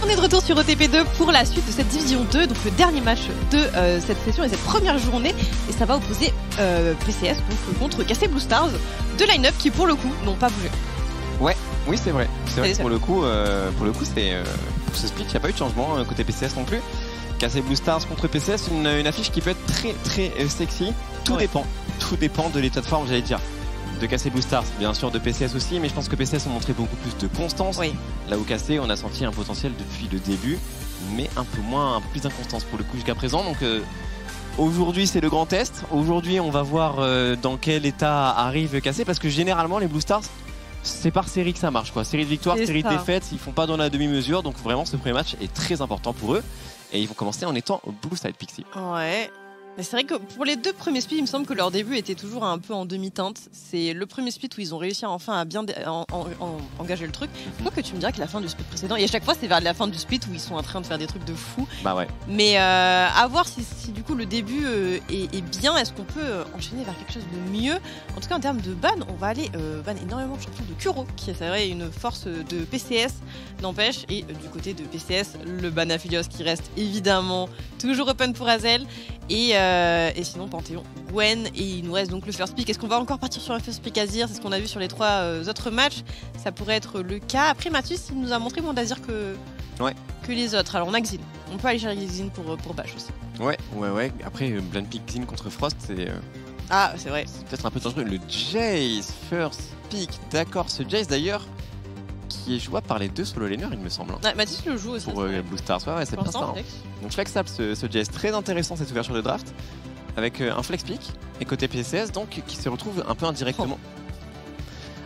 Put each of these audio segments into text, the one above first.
On est de retour sur OTP2 pour la suite de cette division 2, donc le dernier match de cette session et cette première journée. Et ça va opposer PCS donc, contre KC Blue Stars, deux line-up qui pour le coup n'ont pas bougé. Ouais, oui c'est vrai. C'est vrai que pour le coup c'est pour ce split, il n'y a pas eu de changement côté PCS non plus. KC Blue Stars contre PCS, une affiche qui peut être très sexy. Tout dépend de l'état de forme, j'allais dire. De KC Blue Stars, bien sûr de PCS aussi, mais je pense que PCS ont montré beaucoup plus de constance. Oui. Là où KC, on a senti un potentiel depuis le début, mais un peu plus d'inconstance pour le coup jusqu'à présent. Donc aujourd'hui c'est le grand test. Aujourd'hui on va voir dans quel état arrive KC, parce que généralement les Blue Stars, c'est par série que ça marche quoi. Série de victoires, série de défaites, ils font pas dans la demi-mesure. Donc vraiment ce premier match est très important pour eux. Et ils vont commencer en étant Blue Side Pixie. Ouais. Mais c'est vrai que pour les deux premiers splits, il me semble que leur début était toujours un peu en demi-teinte. C'est le premier split où ils ont réussi enfin à bien engager le truc. Quoi que tu me diras que la fin du split précédent, et à chaque fois c'est vers la fin du split où ils sont en train de faire des trucs de fou. Bah ouais. Mais à voir si du coup le début est bien, est-ce qu'on peut enchaîner vers quelque chose de mieux. En tout cas en termes de ban, on va aller ban énormément de champions de Kuro, qui est vrai une force de PCS, n'empêche. Et du côté de PCS, le ban Aphelios qui reste évidemment toujours open pour Azel. Et sinon Panthéon, Gwen, et il nous reste donc le first pick. Est-ce qu'on va encore partir sur un first pick Azir? C'est ce qu'on a vu sur les trois autres matchs. Ça pourrait être le cas. Après Mathis, il nous a montré moins d'Azir que les autres. Alors on a Xin. On peut aller chercher Xin pour Bash aussi. Ouais. Après blind pick Xin contre Frost, c'est... Ah c'est vrai. C'est peut-être un peu dangereux. Le Jace, first pick, d'accord. Ce Jace d'ailleurs, qui est jouable par les deux solo laners, il me semble. Ah, Mathis le joue aussi. Pour Blue Stars, ouais, c'est bien ça. Hein. Donc flexable ce Jace, très intéressant cette ouverture de draft. Avec un flex pick et côté PCS donc qui se retrouve un peu indirectement.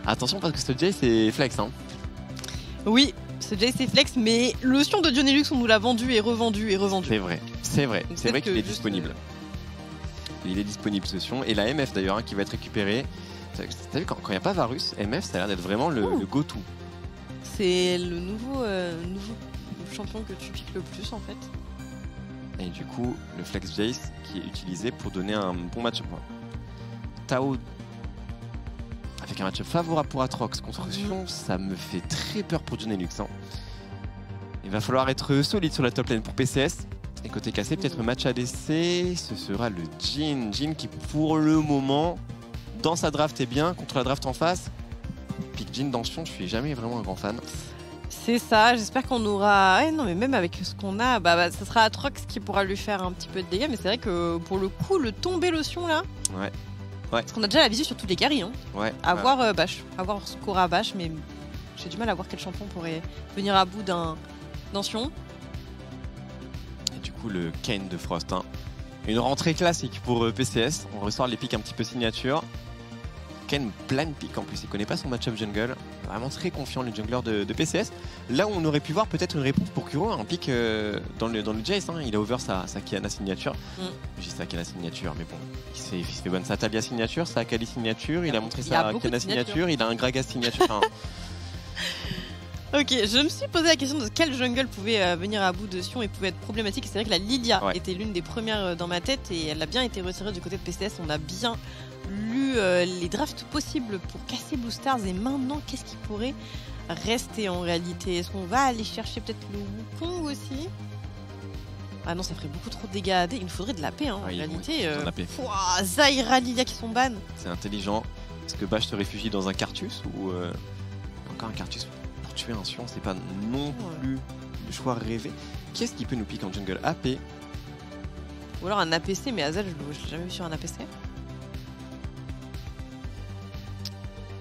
Attention parce que ce Jace c'est flex hein. Oui, ce Jace c'est flex, mais le Sion de Dionelux on nous l'a vendu et revendu et revendu. C'est vrai qu'il est disponible. Il est disponible ce Sion et la MF d'ailleurs hein, qui va être récupérée. T'as vu quand il n'y a pas Varus, MF ça a l'air d'être vraiment le go-to. C'est le nouveau champion que tu piques le plus en fait. Et du coup, le Flex Jace qui est utilisé pour donner un bon match-up. Tao, avec un match-up favorable pour Atrox contre Sion, ça me fait très peur pour Dionelux. Hein. Il va falloir être solide sur la top lane pour PCS. Et côté KC, peut-être le match ADC, ce sera le Jhin. Jhin qui pour le moment, dans sa draft est bien, contre la draft en face. Pick Jhin dans Sion, je suis jamais vraiment un grand fan. C'est ça, j'espère qu'on aura... non mais même avec ce qu'on a, ça sera Atrox qui pourra lui faire un petit peu de dégâts, mais c'est vrai que pour le coup, le tomber lotion là... Ouais. Parce qu'on a déjà la visu sur tous les carries, hein. Ouais. À voir Bash, à voir ce qu'aura Bash, mais j'ai du mal à voir quel champion pourrait venir à bout d'un Sion. Et du coup, le Kayn de Frost, hein. Une rentrée classique pour PCS, on ressort les pics un petit peu signature. Kayn blind pick en plus, il connaît pas son match-up jungle. Vraiment très confiant le jungler de PCS. Là où on aurait pu voir peut-être une réponse pour Kuro, un pick dans le Jace. Hein. Il a over sa Kiana signature. J'ai sa Kiana signature, mais bon, il fait bonne. Sa Talia signature, sa Akali signature, il a montré sa Kiana signature, il a un Gragas signature. Hein. Ok, je me suis posé la question de quel jungle pouvait venir à bout de Sion et pouvait être problématique. C'est vrai que la Lilia était l'une des premières dans ma tête et elle a bien été retirée du côté de PCS. On a bien lu les drafts possibles pour casser Blue Stars et maintenant qu'est-ce qui pourrait rester en réalité? Est-ce qu'on va aller chercher peut-être le Wukong aussi? Ah non, ça ferait beaucoup trop de dégâts à D. Il nous faudrait de la paix hein, en réalité. Zaira, Lilia qui sont ban. C'est intelligent. Est-ce que Bash se réfugie dans un Cartus ou encore un Cartus pour tuer un Sion? C'est pas non plus le choix rêvé. Qu'est-ce qui peut nous piquer en jungle? AP ou alors un APC, mais Azel je l'ai jamais vu sur un APC.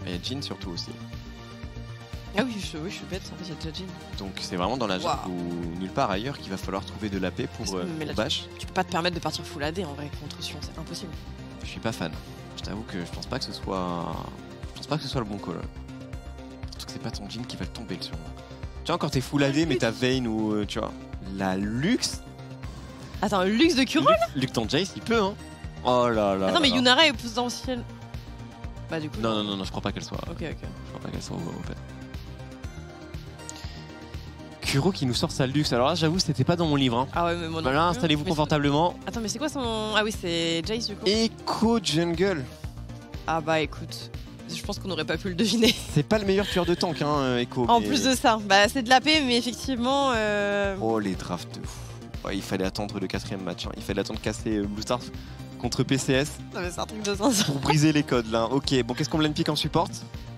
Il y a Jhin surtout aussi. Ah oui, je suis bête, en fait il y a déjà Jhin. Donc c'est vraiment dans la jungle ou nulle part ailleurs qu'il va falloir trouver de l'AP pour Bash. Tu peux pas te permettre de partir full AD en vrai contre Sion, c'est impossible. Je suis pas fan. Je t'avoue que je pense pas que ce soit le bon call. Surtout que c'est pas ton Jhin qui va le tomber le Sion. Tu vois, quand t'es full AD mais t'as Vayne ou tu vois. La Lux. Attends, le Lux de Kuro là Lux ton Jace il peut hein. Oh là là. Attends mais Yunara est potentiel. Bah du coup. Non, je crois pas qu'elle soit. Ok. Je crois pas qu'elle soit open. Kuro qui nous sort sa Lux. Alors là, j'avoue, c'était pas dans mon livre. Hein. Ah ouais, mais moi non. Voilà, installez-vous confortablement. Attends, mais c'est quoi son. Ah oui, c'est Jace du coup. Echo Jungle. Ah bah écoute. Je pense qu'on n'aurait pas pu le deviner. C'est pas le meilleur tueur de tank, hein, Echo. En plus de ça, bah, c'est de l'AP, mais effectivement... Oh, les drafts de fou. Ouais, il fallait attendre le 4e match. Hein. Il fallait attendre casser Blue Stars contre PCS. C'est un truc de sens. Pour briser les codes, là. Ok, bon, qu'est-ce qu'on me pique en support?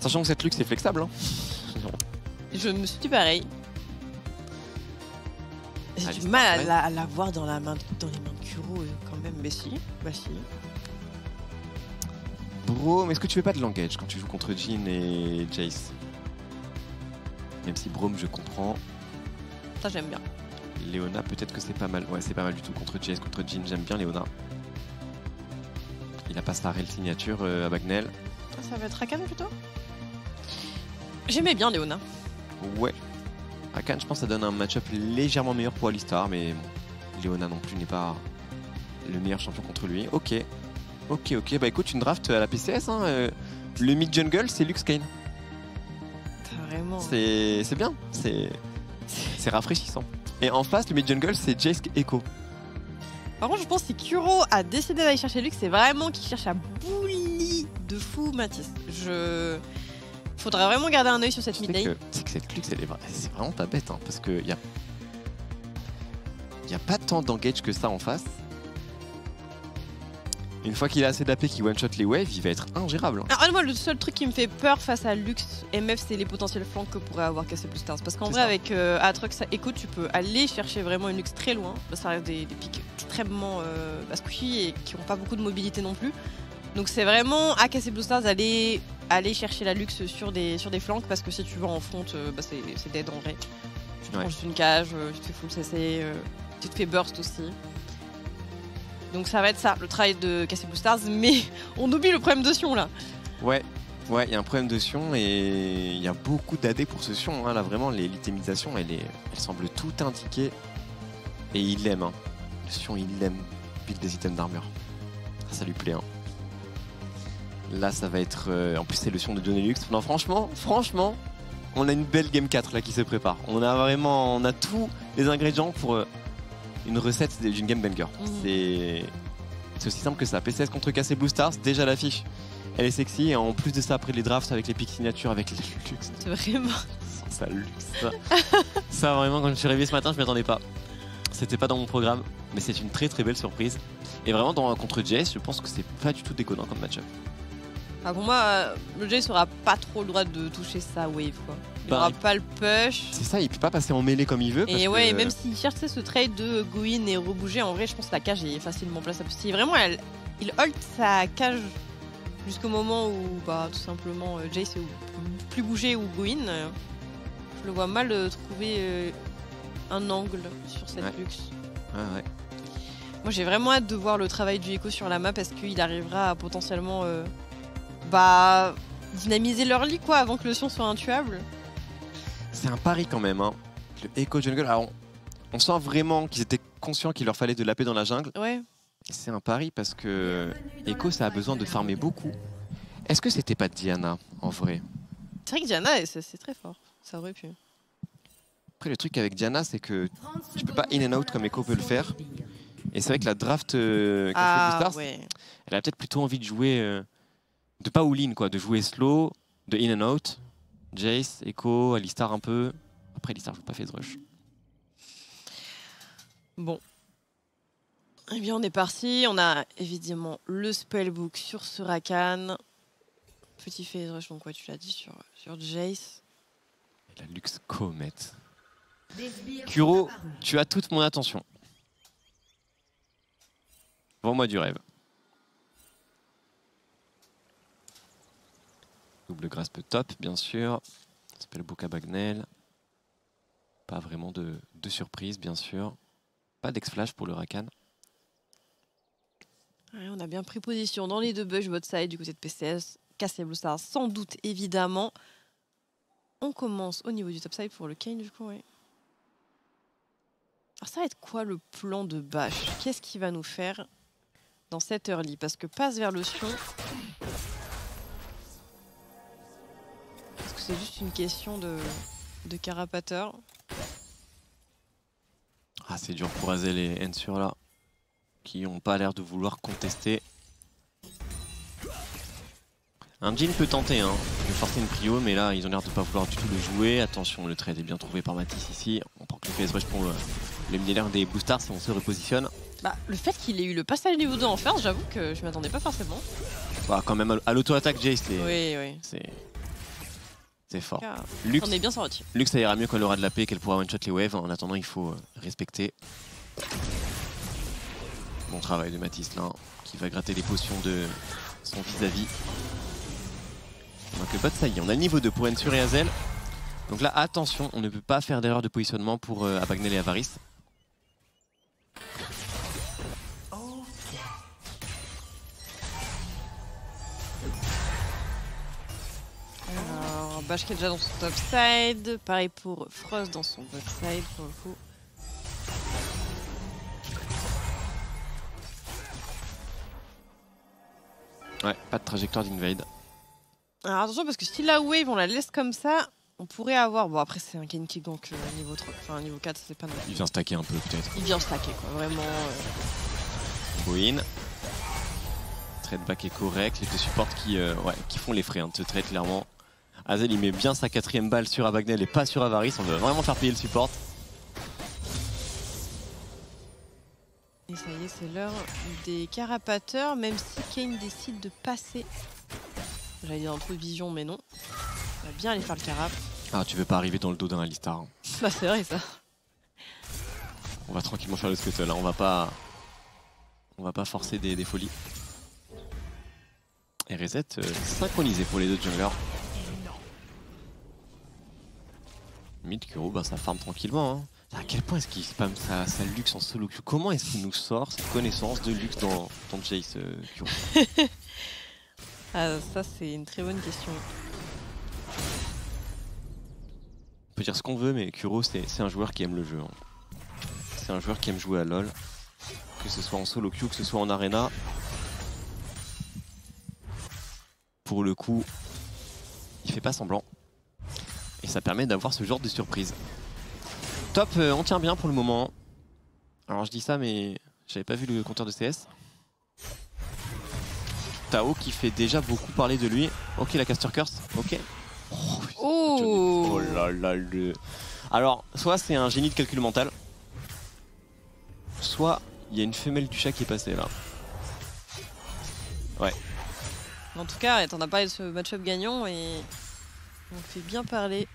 Sachant que cette Lux est flexible. Hein. Je me suis dit pareil. J'ai du mal à la voir dans les mains de Kuro quand même. Mais si, bah si. Bro, mais est-ce que tu fais pas de l'engage quand tu joues contre Jhin et Jace? Même si Braum, je comprends. Ça, j'aime bien. Leona, peut-être que c'est pas mal. Ouais, c'est pas mal du tout contre Jace, contre Jhin. J'aime bien Leona. Il a pas sa réelle signature à Bagnell. Ça va être Rakan plutôt? J'aimais bien Leona. Ouais. Rakan, je pense que ça donne un match-up légèrement meilleur pour Alistar, mais bon, Leona non plus n'est pas le meilleur champion contre lui. Ok. Ok, bah écoute, une draft à la PCS, hein, le mid-jungle, c'est Lux Kayn. Vraiment. C'est bien, c'est rafraîchissant. Et en face, le mid-jungle, c'est Jace Echo. Par contre, je pense que si Kuro a décidé d'aller chercher Lux, c'est vraiment qu'il cherche à bully de fou Matisse. Faudrait vraiment garder un œil sur cette mid lane. C'est que cette Lux, c'est vraiment pas bête, hein, parce qu'il y a pas tant d'engage que ça en face. Une fois qu'il a assez d'AP qui one-shot les waves, il va être ingérable. Hein. Alors, moi, le seul truc qui me fait peur face à Lux MF, c'est les potentiels flancs que pourrait avoir cassé Blue Stars. Parce qu'en vrai, avec Aatrox Echo, tu peux aller chercher vraiment une Lux très loin. Ça reste des pics extrêmement squishy et qui n'ont pas beaucoup de mobilité non plus. Donc c'est vraiment à casser Blue Stars, aller chercher la Lux sur des flancs. Parce que si tu vas en front, c'est dead en vrai. Tu te prends juste une cage, tu te fais full CC, tu te fais burst aussi. Donc ça va être ça, le travail de casser Blue Stars, mais on oublie le problème de Sion là. Ouais, il y a un problème de Sion et il y a beaucoup d'AD pour ce Sion. Hein. Là vraiment, l'itemisation, elle semble tout indiquer. Et il l'aime. Hein. Le Sion, il l'aime. Build des items d'armure. Ça lui plaît. Hein. Là, ça va être... en plus, c'est le Sion de Jonelux. Non, franchement, on a une belle Game 4 là qui se prépare. On a tous les ingrédients pour... une recette d'une game banger. C'est aussi simple que ça. PCS contre KC Blue Stars, déjà l'affiche. Elle est sexy et en plus de ça, après les drafts avec les pics signatures, avec les Lux. C'est vraiment. Ça Lux. Ça vraiment, quand je suis réveillé ce matin, je m'y attendais pas. C'était pas dans mon programme, mais c'est une très très belle surprise. Et vraiment, contre Jace, je pense que c'est pas du tout déconnant comme match-up. Ah, pour moi, le Jace aura pas trop le droit de toucher sa wave quoi. Il aura pas le push. C'est ça, il peut pas passer en mêlée comme il veut. Et ouais, même s'il cherche ce trade de go in et rebouger, en vrai, je pense que la cage est facilement plaçable. Si vraiment il hold sa cage jusqu'au moment où tout simplement Jace plus bouger ou go in, je le vois mal trouver un angle sur cette Lux. Ouais. Moi, j'ai vraiment hâte de voir le travail du Echo sur la map parce qu'il arrivera à potentiellement dynamiser leur lit quoi avant que le Sion soit intuable. C'est un pari quand même, hein. Le Echo Jungle, alors on sent vraiment qu'ils étaient conscients qu'il leur fallait de l'AP dans la jungle. Ouais. C'est un pari parce que Echo, ça a besoin de farmer beaucoup. Est-ce que c'était pas Diana en vrai? C'est vrai que Diana, c'est très fort. Ça aurait pu. Après, le truc avec Diana, c'est que tu peux pas in and out comme Echo peut le faire. Et c'est vrai que la draft qu'a fait Blue Stars, elle a peut-être plutôt envie de jouer, de pas all-in quoi, de jouer slow, de in and out. Jace, Echo, Alistar un peu. Après, Alistar joue pas Phase Rush. Bon. Eh bien, on est parti. On a évidemment le spellbook sur ce Rakan. Petit Phase Rush, donc tu l'as dit, sur Jace. Et la Lux Comet. Kuro, tu as toute mon attention. Vends-moi du rêve. Double grasp top, bien sûr. Spellbook à Bagnell. Pas vraiment de surprise, bien sûr. Pas d'X-Flash pour le Rakan. Ouais, on a bien pris position dans les deux bush bot side du côté de PCS. Casser Blue Stars, sans doute, évidemment. On commence au niveau du top side pour le Kayn, du coup, ouais. Alors, ça va être quoi le plan de Bash? Qu'est-ce qu'il va nous faire dans cette early? Parce que passe vers le Sion. Est-ce que c'est juste une question de carapateur? Ah, c'est dur pour raser les Ensure là, qui n'ont pas l'air de vouloir contester. Un Jhin peut tenter de forcer une prio, mais là ils ont l'air de pas vouloir du tout le jouer. Attention, le trade est bien trouvé par Matisse ici. On prend que le PS Rush pour le millénaire des Blue Stars si on se repositionne. Bah, le fait qu'il ait eu le passage niveau 2 en first, j'avoue que je m'attendais pas forcément. Bah, quand même à l'auto-attaque, Jay, oui. C'est fort. Lux, on est bien sorti. Lux, ça ira mieux quand elle aura de la paix, qu'elle pourra one-shot les waves. En attendant, il faut respecter. Bon travail de Matisse là, qui va gratter les potions de son vis-à-vis. Donc le bot, ça y est, on a le niveau 2 pour Ensure et Hazel. Donc là, attention, on ne peut pas faire d'erreur de positionnement pour Abagnale et Avaris. Alors, Bash qui est déjà dans son top side. Pareil pour Frost dans son bot side pour le coup. Ouais, pas de trajectoire d'invade. Alors attention parce que si la wave on la laisse comme ça, on pourrait avoir... Bon après c'est un Kayn qui gank niveau 3, enfin niveau 4 c'est pas normal. Il vient stacker un peu peut-être. Il vient stacker quoi, vraiment. Win. Trade back est correct, les deux supports qui font les frais de ce trade clairement. Hazel il met bien sa 4ème balle sur Abagnale et pas sur Avaris, on veut vraiment faire payer le support. Et ça y est, c'est l'heure des carapateurs, même si Kayn décide de passer. J'allais dire un peu de vision, mais non. On va bien aller faire le carap. Ah, tu veux pas arriver dans le dos d'un Alistar. Bah, c'est vrai ça. On va tranquillement faire le scuttle, on va pas forcer des folies. Et reset synchronisé pour les deux junglers. Mid Kuro, bah ça farm tranquillement. À quel point est-ce qu'il spamme sa Lux en solo queue? Comment est-ce qu'il nous sort cette connaissance de Lux dans Jace Kuro? Ah, ça c'est une très bonne question. On peut dire ce qu'on veut, mais Kuro c'est un joueur qui aime le jeu. C'est un joueur qui aime jouer à LoL. Que ce soit en solo queue, que ce soit en arena. Pour le coup, il fait pas semblant. Et ça permet d'avoir ce genre de surprise. Top, on tient bien pour le moment. Alors je dis ça, mais j'avais pas vu le compteur de CS. Tao qui fait déjà beaucoup parler de lui. Ok, la caster curse, ok. Oh là là, Alors, soit c'est un génie de calcul mental, soit il y a une femelle du chat qui est passée là. Ouais. En tout cas, t'en as parlé de ce match-up gagnant et on fait bien parler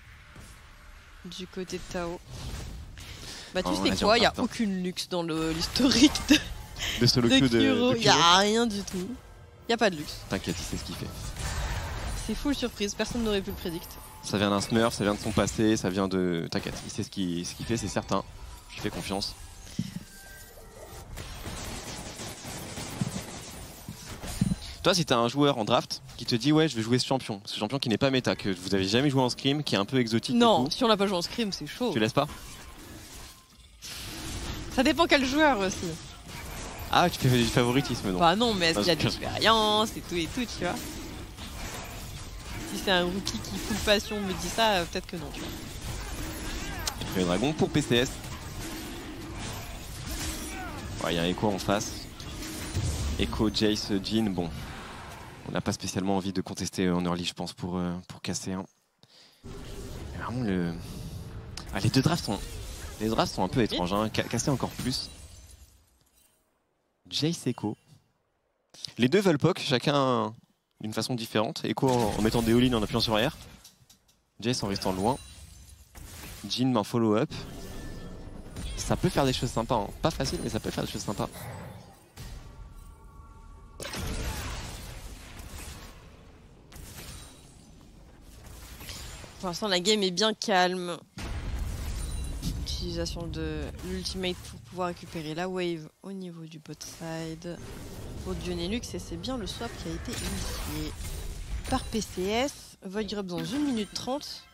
du côté de Tao. Bah tu sais quoi, il n'y a aucune luxe dans l'historique de solo queue de Kuro. Il n'y a rien du tout. Il n'y a pas de luxe. T'inquiète, il sait ce qu'il fait. C'est full surprise, personne n'aurait pu le prédire. Ça vient d'un smurf, ça vient de son passé, ça vient de... T'inquiète, il sait ce qu'il fait, c'est certain. Je lui fais confiance. Toi, si t'as un joueur en draft qui te dit ouais, je vais jouer ce champion qui n'est pas méta, que vous avez jamais joué en scrim, qui est un peu exotique. Non, si on l'a pas joué en scrim, c'est chaud. Tu laisses pas? Ça dépend quel joueur aussi. Ah, tu fais du favoritisme donc. Bah non, mais est-ce qu'il y a de l'expérience et tout, tu vois. Si c'est un rookie qui full passion me dit ça, peut-être que non, tu vois. Il fait dragon pour PCS. Ouais, il y a un Echo en face. Echo, Jace, Jhin, bon. On n'a pas spécialement envie de contester en early, je pense, pour casser un. Mais vraiment, les deux drafts sont un peu étranges, hein. Casser encore plus. Jace, Echo. Les deux veulent poke, chacun d'une façon différente. Echo en mettant des all-in en appuyant sur R. Jace en restant loin. Jhin en follow-up. Ça peut faire des choses sympas, hein. Pas facile, mais ça peut faire des choses sympas. Pour l'instant, la game est bien calme. Utilisation de l'ultimate pour pouvoir récupérer la wave au niveau du bot side pour Dionelux, et c'est bien le swap qui a été initié par PCS. Void Grub dans 1 minute 30.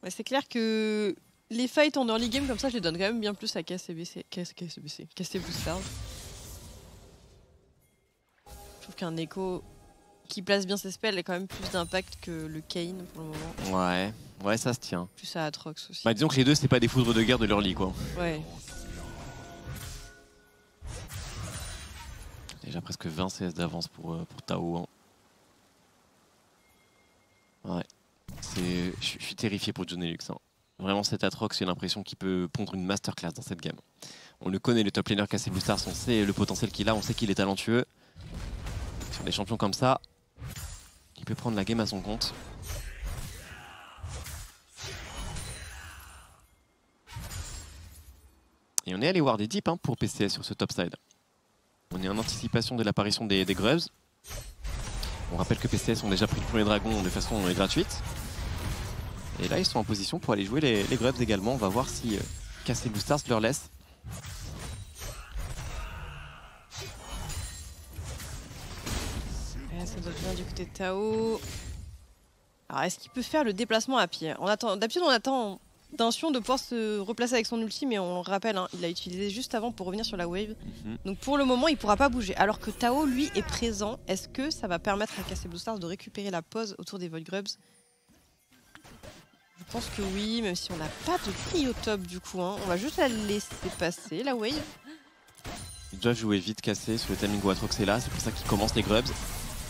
Ouais, c'est clair que les fights en early game comme ça, je les donne quand même bien plus à KCBC. KC Boosters. Je trouve qu'un Echo qui place bien ses spells a quand même plus d'impact que le Kayn pour le moment. Ouais, ça se tient. Plus à Atrox aussi. Bah disons que les deux c'est pas des foudres de guerre de l'early quoi. Ouais. Déjà presque 20 CS d'avance pour Tao. Hein. Ouais. Je suis terrifié pour Jonelux. Hein. Vraiment, cet Atrox, j'ai l'impression qu'il peut pondre une masterclass dans cette gamme. On le connaît, le top laner KC Blue Stars, on sait le potentiel qu'il a, on sait qu'il est talentueux. Sur des champions comme ça, il peut prendre la game à son compte. Et on est allé voir des dips hein, pour PCS sur ce top side. On est en anticipation de l'apparition des Grubs. On rappelle que PCS ont déjà pris le premier dragon de façon gratuite. Et là, ils sont en position pour aller jouer les Grubs également. On va voir si KC Blue Stars leur laisse. Ça doit venir du côté de Tao. Alors, est-ce qu'il peut faire le déplacement à pied? D'habitude, on attend d'un Sion de pouvoir se replacer avec son ulti, mais on le rappelle, hein, il l'a utilisé juste avant pour revenir sur la wave. Donc pour le moment, il ne pourra pas bouger. Alors que Tao, lui, est présent. Est-ce que ça va permettre à KC Blue Stars de récupérer la pause autour des Void Grubs? Je pense que oui, même si on n'a pas de prix au top du coup. Hein. On va juste la laisser passer, la wave. Il doit jouer vite KC sur le timing où Atrox est là, c'est pour ça qu'il commence les Grubs.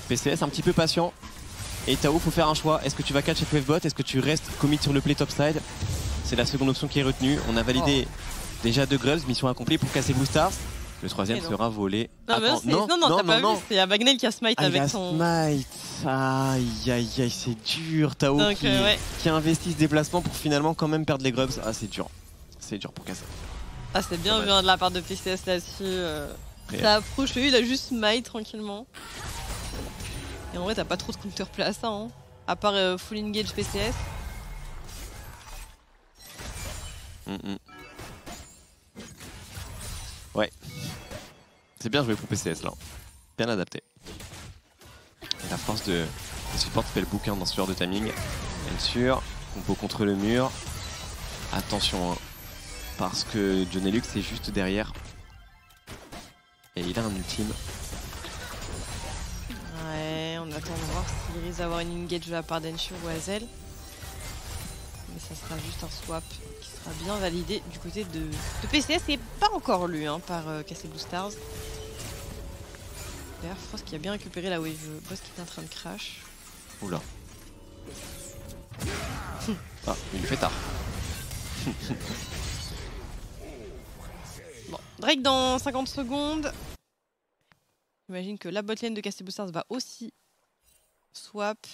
PCS un petit peu patient. Et Tao, faut faire un choix. Est-ce que tu vas catch avec Wavebot? Est-ce que tu restes commit sur le play topside? C'est la seconde option qui est retenue. On a validé déjà 2 Grubs, mission accomplie pour KC Blue Stars. Le troisième sera volé. Non, attends, non, t'as pas vu, c'est Abagnale qui a smite avec son... Smite. Aïe aïe aïe, c'est dur. Tao donc, qui investit ce déplacement pour finalement quand même perdre les Grubs. Ah, c'est dur. C'est dur pour KC. Ah, c'est bien vu de la part de PCS là-dessus. Ça approche, lui, il a juste smite tranquillement. Et en vrai, t'as pas trop de counterplay à ça, hein. À part full engage PCS. Ouais. C'est bien joué pour PCS là. Bien adapté. Et la force de support fait le bouquin dans ce genre de timing. Bien sûr, combo contre le mur. Attention, hein, parce que Jonelux est juste derrière. Et il a un ultime. Ouais, on attend de voir s'il risque d'avoir une engage de la part d'Ensure ou Azel. Mais ça sera juste un swap qui sera bien validé du côté de PCS et pas encore lu hein, par KC Blue Stars. D'ailleurs, Frost qui a bien récupéré la wave boss qui est en train de crash. Oula. Ah, il le fait tard. Bon, Drake dans 50 secondes. J'imagine que la botlane de KC Blue Stars va aussi swap.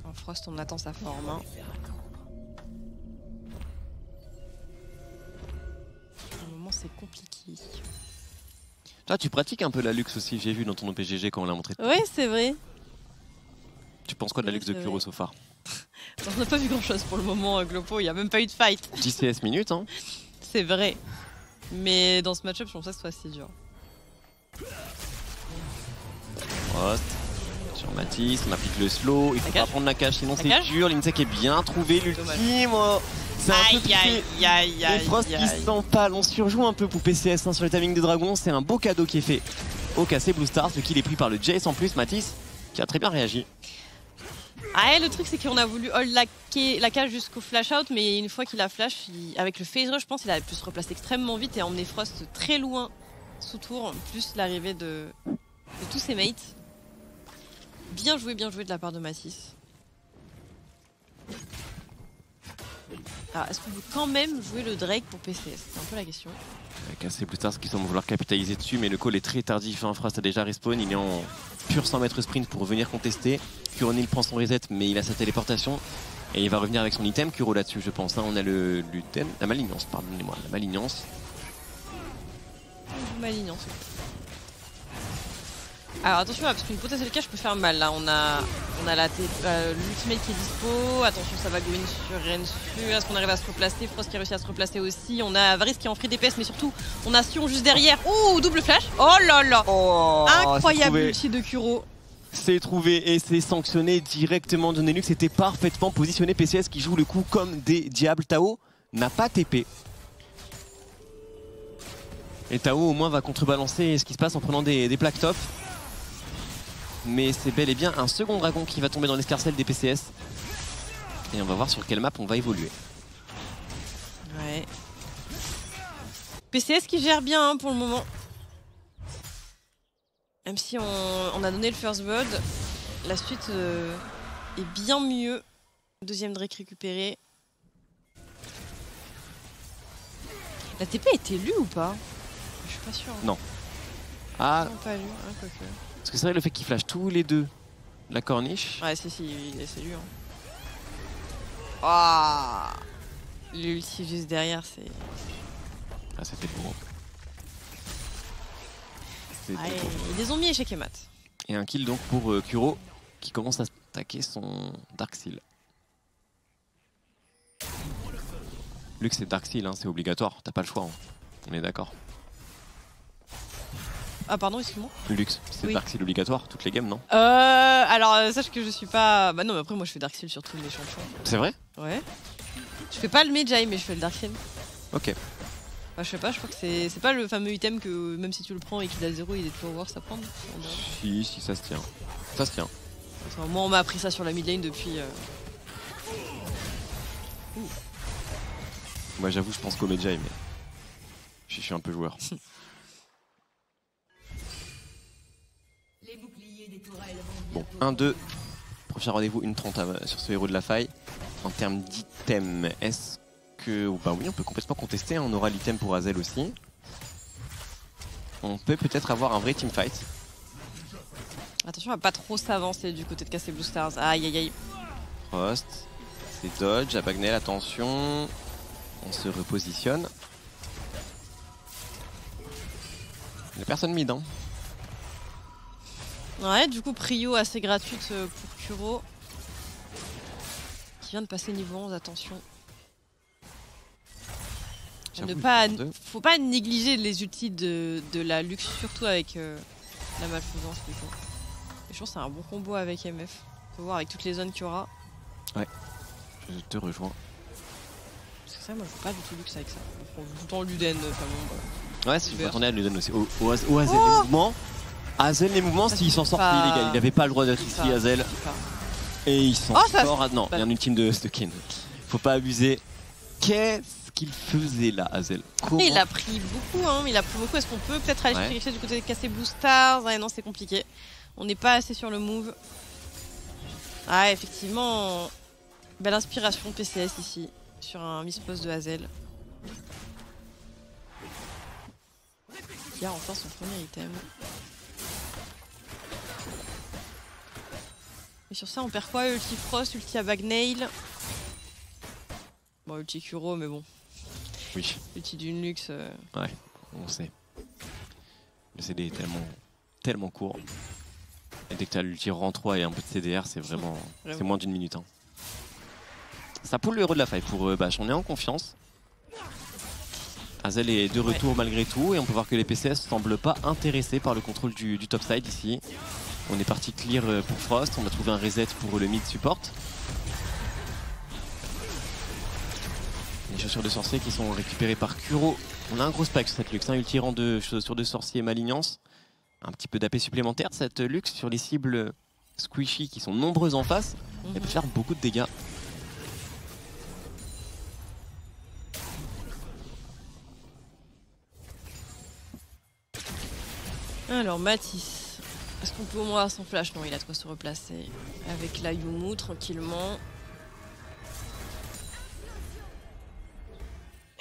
En Frost, on attend sa forme. Hein. Pour le moment, c'est compliqué. Toi, tu pratiques un peu la luxe aussi, j'ai vu dans ton OPGG quand on l'a montré. Oui, c'est vrai. Tu penses quoi de la luxe de Kuro so far? On n'a pas vu grand chose pour le moment, Glopo, il n'y a même pas eu de fight. 10 CS minutes, hein. C'est vrai. Mais dans ce match-up, je pense pas que ce soit si dur. Frost. Sur Matisse, on applique le slow, il faut pas prendre la cage, sinon c'est dur. L'Insec est bien trouvé, l'ultime. C'est un peu piqué. Et Frost qui s'empale, on surjoue un peu pour PCS hein, sur le timing de Dragon. C'est un beau cadeau qui est fait au KC Blue Stars. Le kill est pris par le Jace en plus, Matisse qui a très bien réagi. Ah, le truc c'est qu'on a voulu hold la cage jusqu'au flash out, mais une fois qu'il a flash, avec le phase rush, je pense qu'il a pu se replacer extrêmement vite et emmener Frost très loin sous tour, plus l'arrivée de tous ses mates. Bien joué de la part de Matisse. Alors, est-ce qu'on veut quand même jouer le Drake pour PCS? C'est un peu la question. KC Blue Stars qui semble vouloir capitaliser dessus, mais le call est très tardif. Hein. Frost a déjà respawn, il est en pur 100 mètres sprint pour venir contester. Kuronil prend son reset, mais il a sa téléportation. Et il va revenir avec son item. Kuro là-dessus, je pense. Hein. On a l'item. La malignance, pardonnez-moi. La malignance. Malignance. Alors attention là, parce qu'une potentielle cache peut faire mal là. On a l'ultimate qui est dispo. Attention, ça va go in sur Rensu. Est-ce qu'on arrive à se replacer? Frost qui a réussi à se replacer aussi. On a Varys qui est en free DPS, mais surtout on a Sion juste derrière. Oh, double flash. Oh là là. Incroyable ulti de Kuro. C'est trouvé et c'est sanctionné directement. Jonelux était parfaitement positionné. PCS qui joue le coup comme des diables. Tao n'a pas TP. Et Tao au moins va contrebalancer ce qui se passe en prenant des plaques top. mais c'est bel et bien un second dragon qui va tomber dans l'escarcelle des PCS. Et on va voir sur quelle map on va évoluer. Ouais. PCS qui gère bien hein, pour le moment. Même si on a donné le first blood, la suite est bien mieux. Deuxième Drake récupéré. La TP a été lue ou pas? Je suis pas sûr. Hein. Non. Ah. Non, pas lu, hein, quoique. Parce que c'est vrai le fait qu'ils flashent tous les deux la corniche. Ouais, si, c'est lu. Hein. Ah, l'ulti juste derrière, c'est. Ah, c'était beau. Ils les ont mis échec et mat. Et un kill donc pour Kuro qui commence à attaquer son Dark Seal. Lux c'est Dark Seal, hein, c'est obligatoire, t'as pas le choix, hein. On est d'accord. Ah pardon, excuse-moi. Lux, c'est oui. Dark Seal obligatoire, toutes les games, non? Alors sache que je suis pas... Bah non, mais après moi je fais Dark Seal sur tous mes champions. C'est vrai? Ouais. Je fais pas le Medjay, mais je fais le Dark Seal. Ok. Bah, je sais pas, je crois que c'est pas le fameux item que même si tu le prends et qu'il a 0, il est toujours worse à prendre. Si, ça se tient. Ça se tient. Enfin, moi on m'a appris ça sur la mid lane depuis... Moi j'avoue je pense qu'au Medjay, mais je suis un peu joueur. Bon, 1-2. Prochain rendez-vous, 1:30 sur ce héros de la faille. En termes d'item, est-ce que... Bah oui, on peut complètement contester, on aura l'item pour Hazel aussi. On peut peut-être avoir un vrai teamfight. Attention à pas trop s'avancer du côté de casser Blue Stars. Aïe aïe aïe. Frost, c'est dodge, à Bagnell, attention. On se repositionne. Il n'y a personne mid, hein. Ouais, du coup, prio assez gratuite pour Kuro. Qui vient de passer niveau 11, attention. Faut pas négliger les ultis de la Lux, surtout avec la malfaisance du coup. Et je pense que c'est un bon combo avec MF. Faut voir avec toutes les zones qu'il y aura. Ouais, je te rejoins. Parce que ça, moi je joue pas du tout Lux avec ça. Je prends tout le temps Luden, ouais, si je m'attendais à Luden aussi. Au Hazel, les mouvements. Hazel, les mouvements, s'il s'en sort, c'est illégal. Il n'avait pas le droit d'être ici, Hazel. Et il s'en sort. Non, il y a un ultime de Stukin. Faut pas abuser. Qu'est-ce qu'il faisait là, Hazel? Il a pris beaucoup, hein. Il a pris beaucoup. Est-ce qu'on peut peut-être aller chercher quelque chose du côté de casser Blue Stars? Ah, non, c'est compliqué. On n'est pas assez sur le move. Ah, effectivement, belle inspiration PCS ici, sur un miss-post de Hazel. Il a enfin son premier item. Et sur ça, on perd quoi? Ulti Frost, ulti à Bagnell. Bon, ulti Kuro, mais bon. Oui. Ulti d'une Lux. Ouais, on sait. Le CD est tellement court. Et dès que tu as l'ulti rang 3 et un peu de CDR, c'est vraiment. C'est moins d'une minute. Hein. Ça pull le héros de la faille pour Bash. On est en confiance. Hazel est de retour malgré tout. Et on peut voir que les PCS ne semblent pas intéressés par le contrôle du topside ici. On est parti clear pour Frost, on a trouvé un reset pour le mid support. Les chaussures de sorcier qui sont récupérées par Kuro. On a un gros spike sur cette Lux, un ulti rang de chaussures de sorcier malignance. Un petit peu d'AP supplémentaire, cette Lux sur les cibles squishy qui sont nombreuses en face. Elle peut faire beaucoup de dégâts. Alors Mathis. Est-ce qu'on peut au moins avoir son flash? Non, il a de quoi se replacer. Avec la Yumu, tranquillement.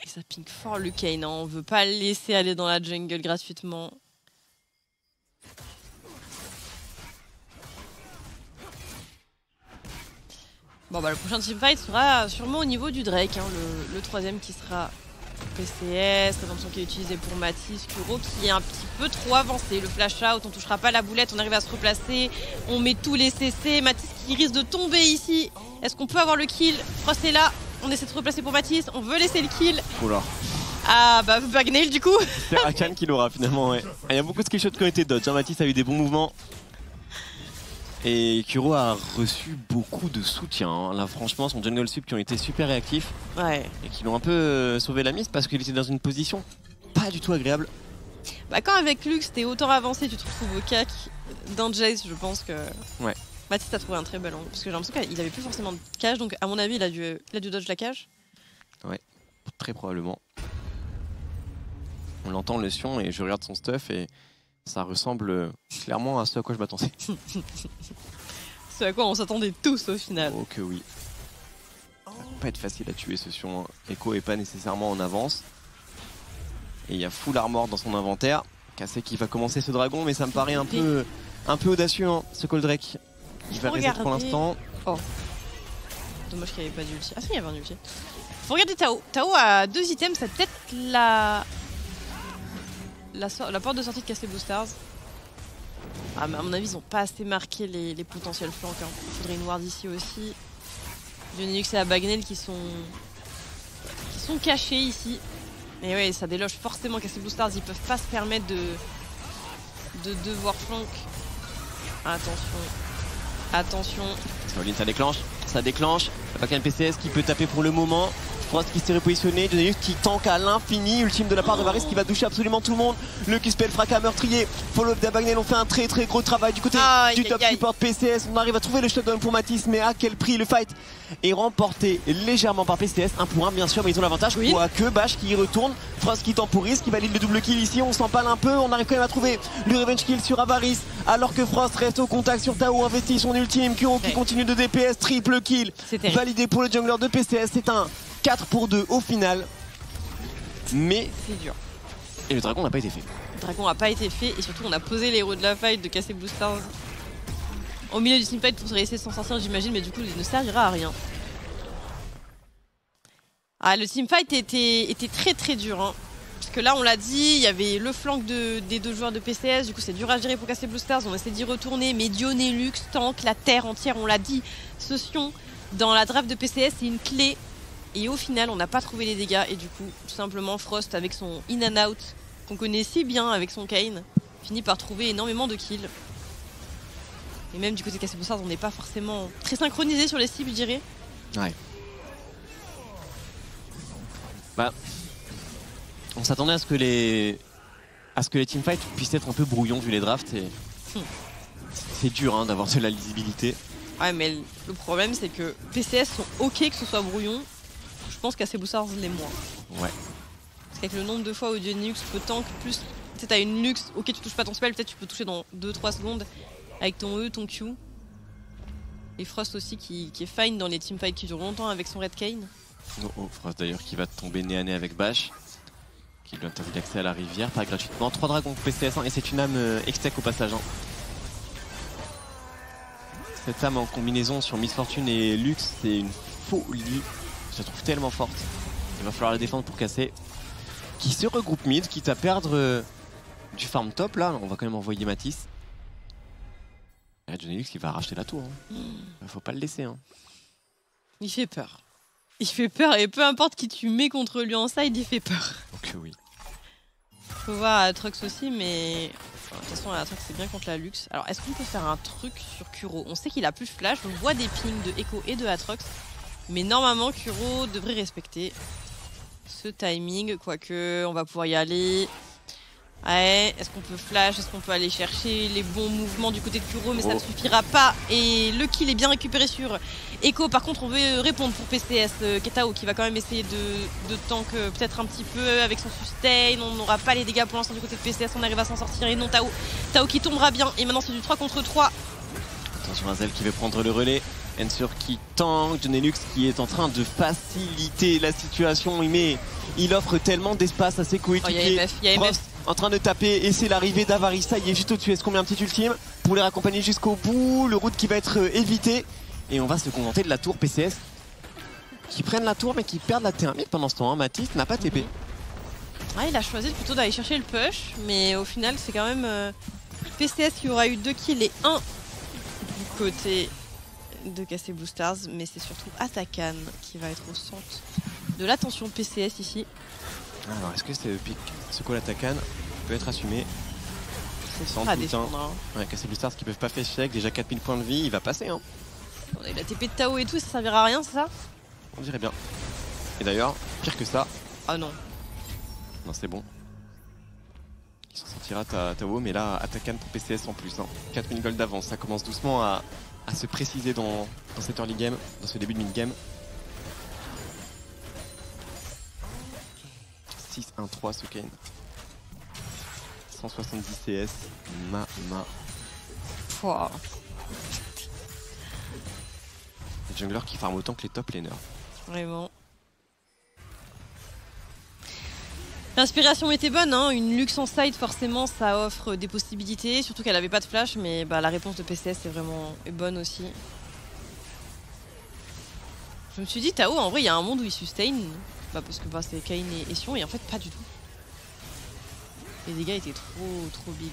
Et ça ping fort le Kayn, hein. On veut pas le laisser aller dans la jungle gratuitement. Bon bah le prochain teamfight sera sûrement au niveau du Drake, hein. Le troisième qui sera PCS, l'attention qui est utilisée pour Mathis, Kuro qui est un petit peu trop avancé. Le flash out, on touchera pas la boulette, on arrive à se replacer, on met tous les CC. Mathis qui risque de tomber ici. Est-ce qu'on peut avoir le kill? Frost est là, on essaie de se replacer pour Mathis, on veut laisser le kill. Oula. Ah bah Bagnell du coup. C'est Rakan qui l'aura finalement, ouais. Il y a beaucoup de skillshots qui ont été dodge, hein. Mathis a eu des bons mouvements. Et Kuro a reçu beaucoup de soutien. Hein. Là, franchement, son jungle sup qui ont été super réactifs. Ouais. Et qui l'ont un peu sauvé la mise parce qu'il était dans une position pas du tout agréable. Bah quand avec Lux t'es autant avancé, tu te retrouves au cac d'un Jace, je pense que... Ouais. Mathis a trouvé un très bel angle, parce que j'ai l'impression qu'il avait plus forcément de cage, donc à mon avis il a dû dodge la cage. Ouais, très probablement. On l'entend le Sion et je regarde son stuff et ça ressemble clairement à ce à quoi je m'attendais. Ce à quoi on s'attendait tous au final. Oh que oui. Ça va pas être facile à tuer ce Sion. Echo est pas nécessairement en avance. Et il y a full armor dans son inventaire. Cassé qui va commencer ce dragon, mais ça me paraît un peu audacieux hein, ce Coldrake. Il va reset pour l'instant. Oh. Dommage qu'il n'y avait pas d'ulti. Ah si, il y avait un ulti. Faut regarder Tao. Tao a 2 items, c'est peut-être la porte de sortie de Castle Blue Stars. Ah mais à mon avis ils ont pas assez marqué les potentiels flancs. Hein. Il faudrait une ward ici aussi. Dionelux et Abagnale qui sont cachés ici. Et ouais, ça déloge forcément Castle Blue Stars, ils peuvent pas se permettre de devoir flank. Attention. Ça déclenche. Pas qu'un PCS qui peut taper pour le moment. Frost qui s'est repositionné, Dionelux qui tank à l'infini, ultime de la part de Varys qui va toucher absolument tout le monde. Le Q-spell fracas meurtrier. Follow-up d'Abagnale, on fait un très gros travail du côté du top support PCS. On arrive à trouver le shutdown pour Mathis, mais à quel prix? Le fight est remporté légèrement par PCS, 1 pour 1 bien sûr, mais ils ont l'avantage. Oui. Quoique Bash qui y retourne, Frost qui temporise, qui valide le double kill ici, on s'empale un peu, on arrive quand même à trouver le revenge kill sur Avaris, alors que Frost reste au contact sur Tao, investit son ultime, Kuro qui continue de DPS, triple kill, validé pour le jungler de PCS, c'est un 4 pour 2 au final. Mais c'est dur. Et le dragon n'a pas été fait. Le dragon n'a pas été fait et surtout on a posé les héros de la fight de Castle Blue Stars au milieu du teamfight pour essayer de s'en sortir j'imagine, mais du coup il ne servira à rien. Ah, le teamfight était très dur hein. Parce que là on l'a dit, il y avait le flank des 2 joueurs de PCS, du coup c'est dur à gérer pour Castle Blue Stars, on essaie d'y retourner, mais Dionelux tank la terre entière, on l'a dit, ce Sion dans la draft de PCS c'est une clé. Et au final, on n'a pas trouvé les dégâts. Et du coup, tout simplement, Frost, avec son in and out, qu'on connaît si bien avec son Kayn, finit par trouver énormément de kills. Et même du côté de Castle Blue Stars, on n'est pas forcément très synchronisé sur les cibles, je dirais. Ouais. Bah, on s'attendait à ce que les teamfights puissent être un peu brouillons vu les drafts. Et c'est dur hein, d'avoir de la lisibilité. Ouais, mais le problème, c'est que PCS sont ok que ce soit brouillon. Je pense qu'à ces Blue Stars les moins. Ouais. Parce qu'avec le nombre de fois où Dionelux peut tank, plus tu sais, t'as une Lux, ok, tu touches pas ton spell, peut-être tu peux toucher dans 2-3 secondes avec ton E, ton Q. Et Frost aussi qui est fine dans les teamfights qui durent longtemps avec son Red Kayn. Oh, Frost d'ailleurs qui va tomber nez à nez avec Bash, qui lui interdit l'accès à la rivière, pas gratuitement. 3 dragons pour PCS1 et c'est une âme extec au passage. Hein. Cette âme en combinaison sur Miss Fortune et Lux, c'est une folie. Je la trouve tellement forte. Il va falloir la défendre pour casser. Qui se regroupe mid, quitte à perdre du farm top là. On va quand même envoyer Mathis. Et Dionelux qui va racheter la tour. Hein. Faut pas le laisser. Hein. Il fait peur. Il fait peur et peu importe qui tu mets contre lui en side, il fait peur. Ok oui. Faut voir Aatrox aussi, mais de toute façon Aatrox c'est bien contre la Lux. Alors est-ce qu'on peut faire un truc sur Kuro? On sait qu'il a plus flash, on voit des pings de Echo et de Aatrox. Mais normalement, Kuro devrait respecter ce timing, quoique on va pouvoir y aller. Ouais, est-ce qu'on peut flash? Est-ce qu'on peut aller chercher les bons mouvements du côté de Kuro? Mais ça ne suffira pas. Et le kill est bien récupéré sur Echo. Par contre, on veut répondre pour PCS. Ketao qui va quand même essayer de tank peut-être un petit peu avec son sustain. On n'aura pas les dégâts pour l'instant du côté de PCS. On arrive à s'en sortir. Et non, Tao qui tombera bien. Et maintenant, c'est du 3 contre 3. Attention, Azel qui veut prendre le relais. Ensure qui tank, Dionelux qui est en train de faciliter la situation, il offre tellement d'espace à ses coéquipiers. Frost en train de taper et c'est l'arrivée d'Avaris, ça y est juste au-dessus, est-ce qu'on met un petit ultime pour les raccompagner jusqu'au bout, le route qui va être évité et on va se contenter de la tour PCS qui prennent la tour mais qui perdent la thermique pendant ce temps, hein. Mathis n'a pas TP. Ah, il a choisi plutôt d'aller chercher le push, mais au final c'est quand même PCS qui aura eu 2 kills et 1 du côté de Castle Blue Stars, mais c'est surtout Atakan qui va être au centre de l'attention PCS ici. Alors est-ce que ce call Atakan peut être assumé? Sans doute, hein. Ouais, Castle Blue Stars qui peuvent pas faire chèque, déjà 4000 points de vie, il va passer hein. On a eu la TP de Tao et tout, ça servira à rien, c'est ça? On dirait bien. Et d'ailleurs, pire que ça. Ah non. Non, c'est bon. sortira Tao, mais là Atakan pour PCS en plus. Hein. 4000 gold d'avance, ça commence doucement à se préciser dans cette early game, dans ce début de mid-game. 6-1-3 Sukain. 170 CS. Wow. Les junglers qui farment autant que les top laners. Vraiment. L'inspiration était bonne, hein. Une Lux en side forcément ça offre des possibilités, surtout qu'elle avait pas de flash, mais bah, la réponse de PCS est bonne aussi. Je me suis dit Tao en vrai il y a un monde où il sustain, bah, parce que bah, c'est Kayn et Sion et en fait pas du tout. Les dégâts étaient trop big.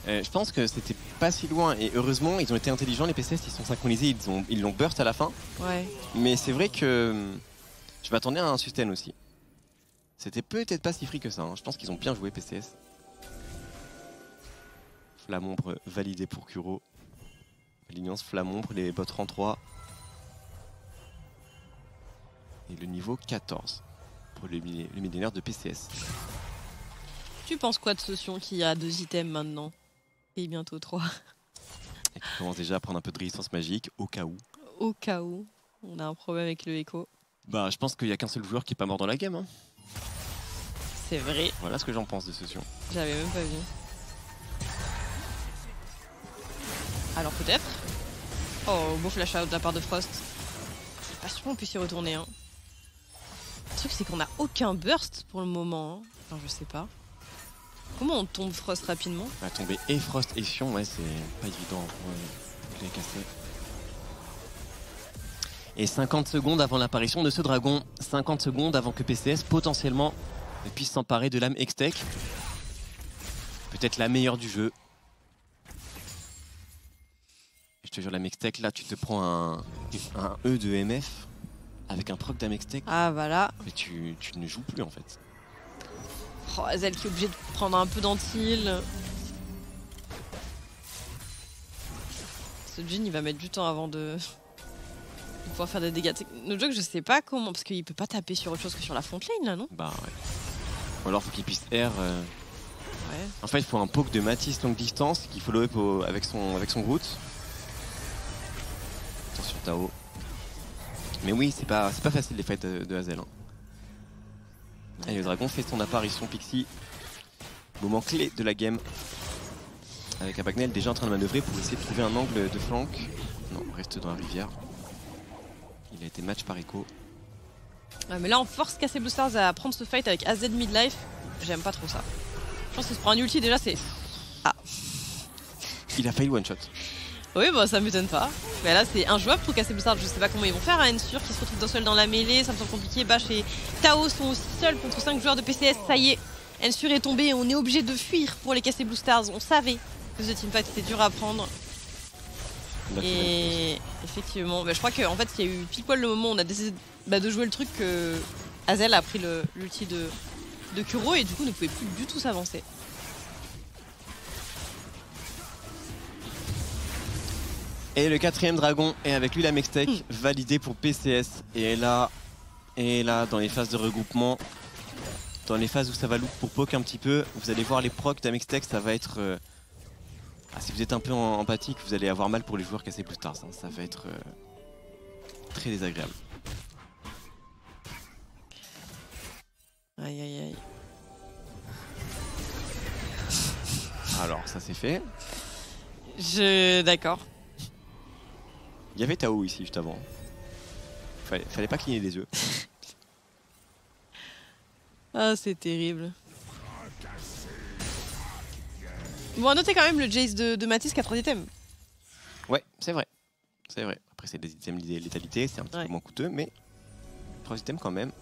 Je pense que c'était pas si loin et heureusement ils ont été intelligents les PCS, ils sont synchronisés, ils l'ont burst à la fin. Ouais. Mais c'est vrai que je m'attendais à un sustain aussi. C'était peut-être pas si free que ça, hein. Je pense qu'ils ont bien joué PCS. Flammombre validé pour Kuro. Alliance Flammombre, les bots rang 3. Et le niveau 14 pour le millénaire de PCS. Tu penses quoi de ce Sion qui a 2 items maintenant? Et bientôt 3. Et qui commence déjà à prendre un peu de résistance magique au cas où. Au cas où on a un problème avec le écho. Bah je pense qu'il n'y a qu'un seul joueur qui est pas mort dans la game. Hein. C'est vrai. Voilà ce que j'en pense de ce Sion. J'avais même pas vu. Alors peut-être. Oh, beau flash out de la part de Frost. Je suis pas sûr qu'on puisse y retourner. Hein. Le truc c'est qu'on a aucun burst pour le moment. Hein. Enfin je sais pas. Comment on tombe Frost rapidement? Bah, tomber et Frost et Sion, ouais c'est pas évident pour les casser. Et 50 secondes avant l'apparition de ce dragon. 50 secondes avant que PCS potentiellement puisse s'emparer de l'âme Hextech. Peut-être la meilleure du jeu. Je te jure, l'âme Hextech, là tu te prends un E de MF avec un proc d'âme Hextech. Ah voilà. Mais tu ne joues plus en fait. Oh, Azel qui est obligé de prendre un peu d'antil. Ce Jhin il va mettre du temps avant de pouvoir faire des dégâts. No joke, je sais pas comment, parce qu'il peut pas taper sur autre chose que sur la front lane là, non? Bah ouais. Ou alors faut qu'il puisse air. Ouais. En fait il faut un poke de Matisse longue distance qu'il follow up avec son Groot. Attention Tao. Mais oui c'est pas facile les fights de Azel. Hein. Et le dragon fait son apparition Pixie. Moment clé de la game. Avec Abagnale déjà en train de manœuvrer pour essayer de trouver un angle de flank. Non, on reste dans la rivière. Il a été match par Echo. Ouais, mais là on force Casser Blue Stars à prendre ce fight avec AZ midlife. J'aime pas trop ça. Je pense qu'il se prend un ulti déjà c'est... Ah. Il a failli one shot. Oui bah ça m'étonne pas. Mais là c'est injouable pour Casser Blue Stars. Je sais pas comment ils vont faire à Ensure qui se retrouve d'un seul dans la mêlée. Ça me semble compliqué. Bash et Tao sont aussi seuls contre 5 joueurs de PCS. Ça y est, Ensure est tombé. On est obligé de fuir pour les Casser Blue Stars. On savait que ce teamfight était dur à prendre. Et effectivement, bah, je crois qu'en fait il y a eu pile poil le moment où on a décidé de jouer le truc que Azel a pris l'ulti de Kuro et du coup ne pouvait plus du tout s'avancer. Et le 4ème dragon est avec lui la Mextech validé pour PCS. Et là dans les phases de regroupement, dans les phases où ça va look pour poke un petit peu, vous allez voir les procs d'Amextech, ça va être... si vous êtes un peu empathique, vous allez avoir mal pour les joueurs Casser Blue Stars. Hein. Ça va être très désagréable. Aïe aïe aïe. Alors ça c'est fait. D'accord. Il y avait Tao ici juste avant. Fallait pas cligner les yeux. Ah c'est terrible. Bon à noter quand même le Jace de Matisse qui a 3 items. Ouais c'est vrai. C'est vrai. Après c'est des items létalité, c'est un petit peu moins coûteux mais 3 items quand même.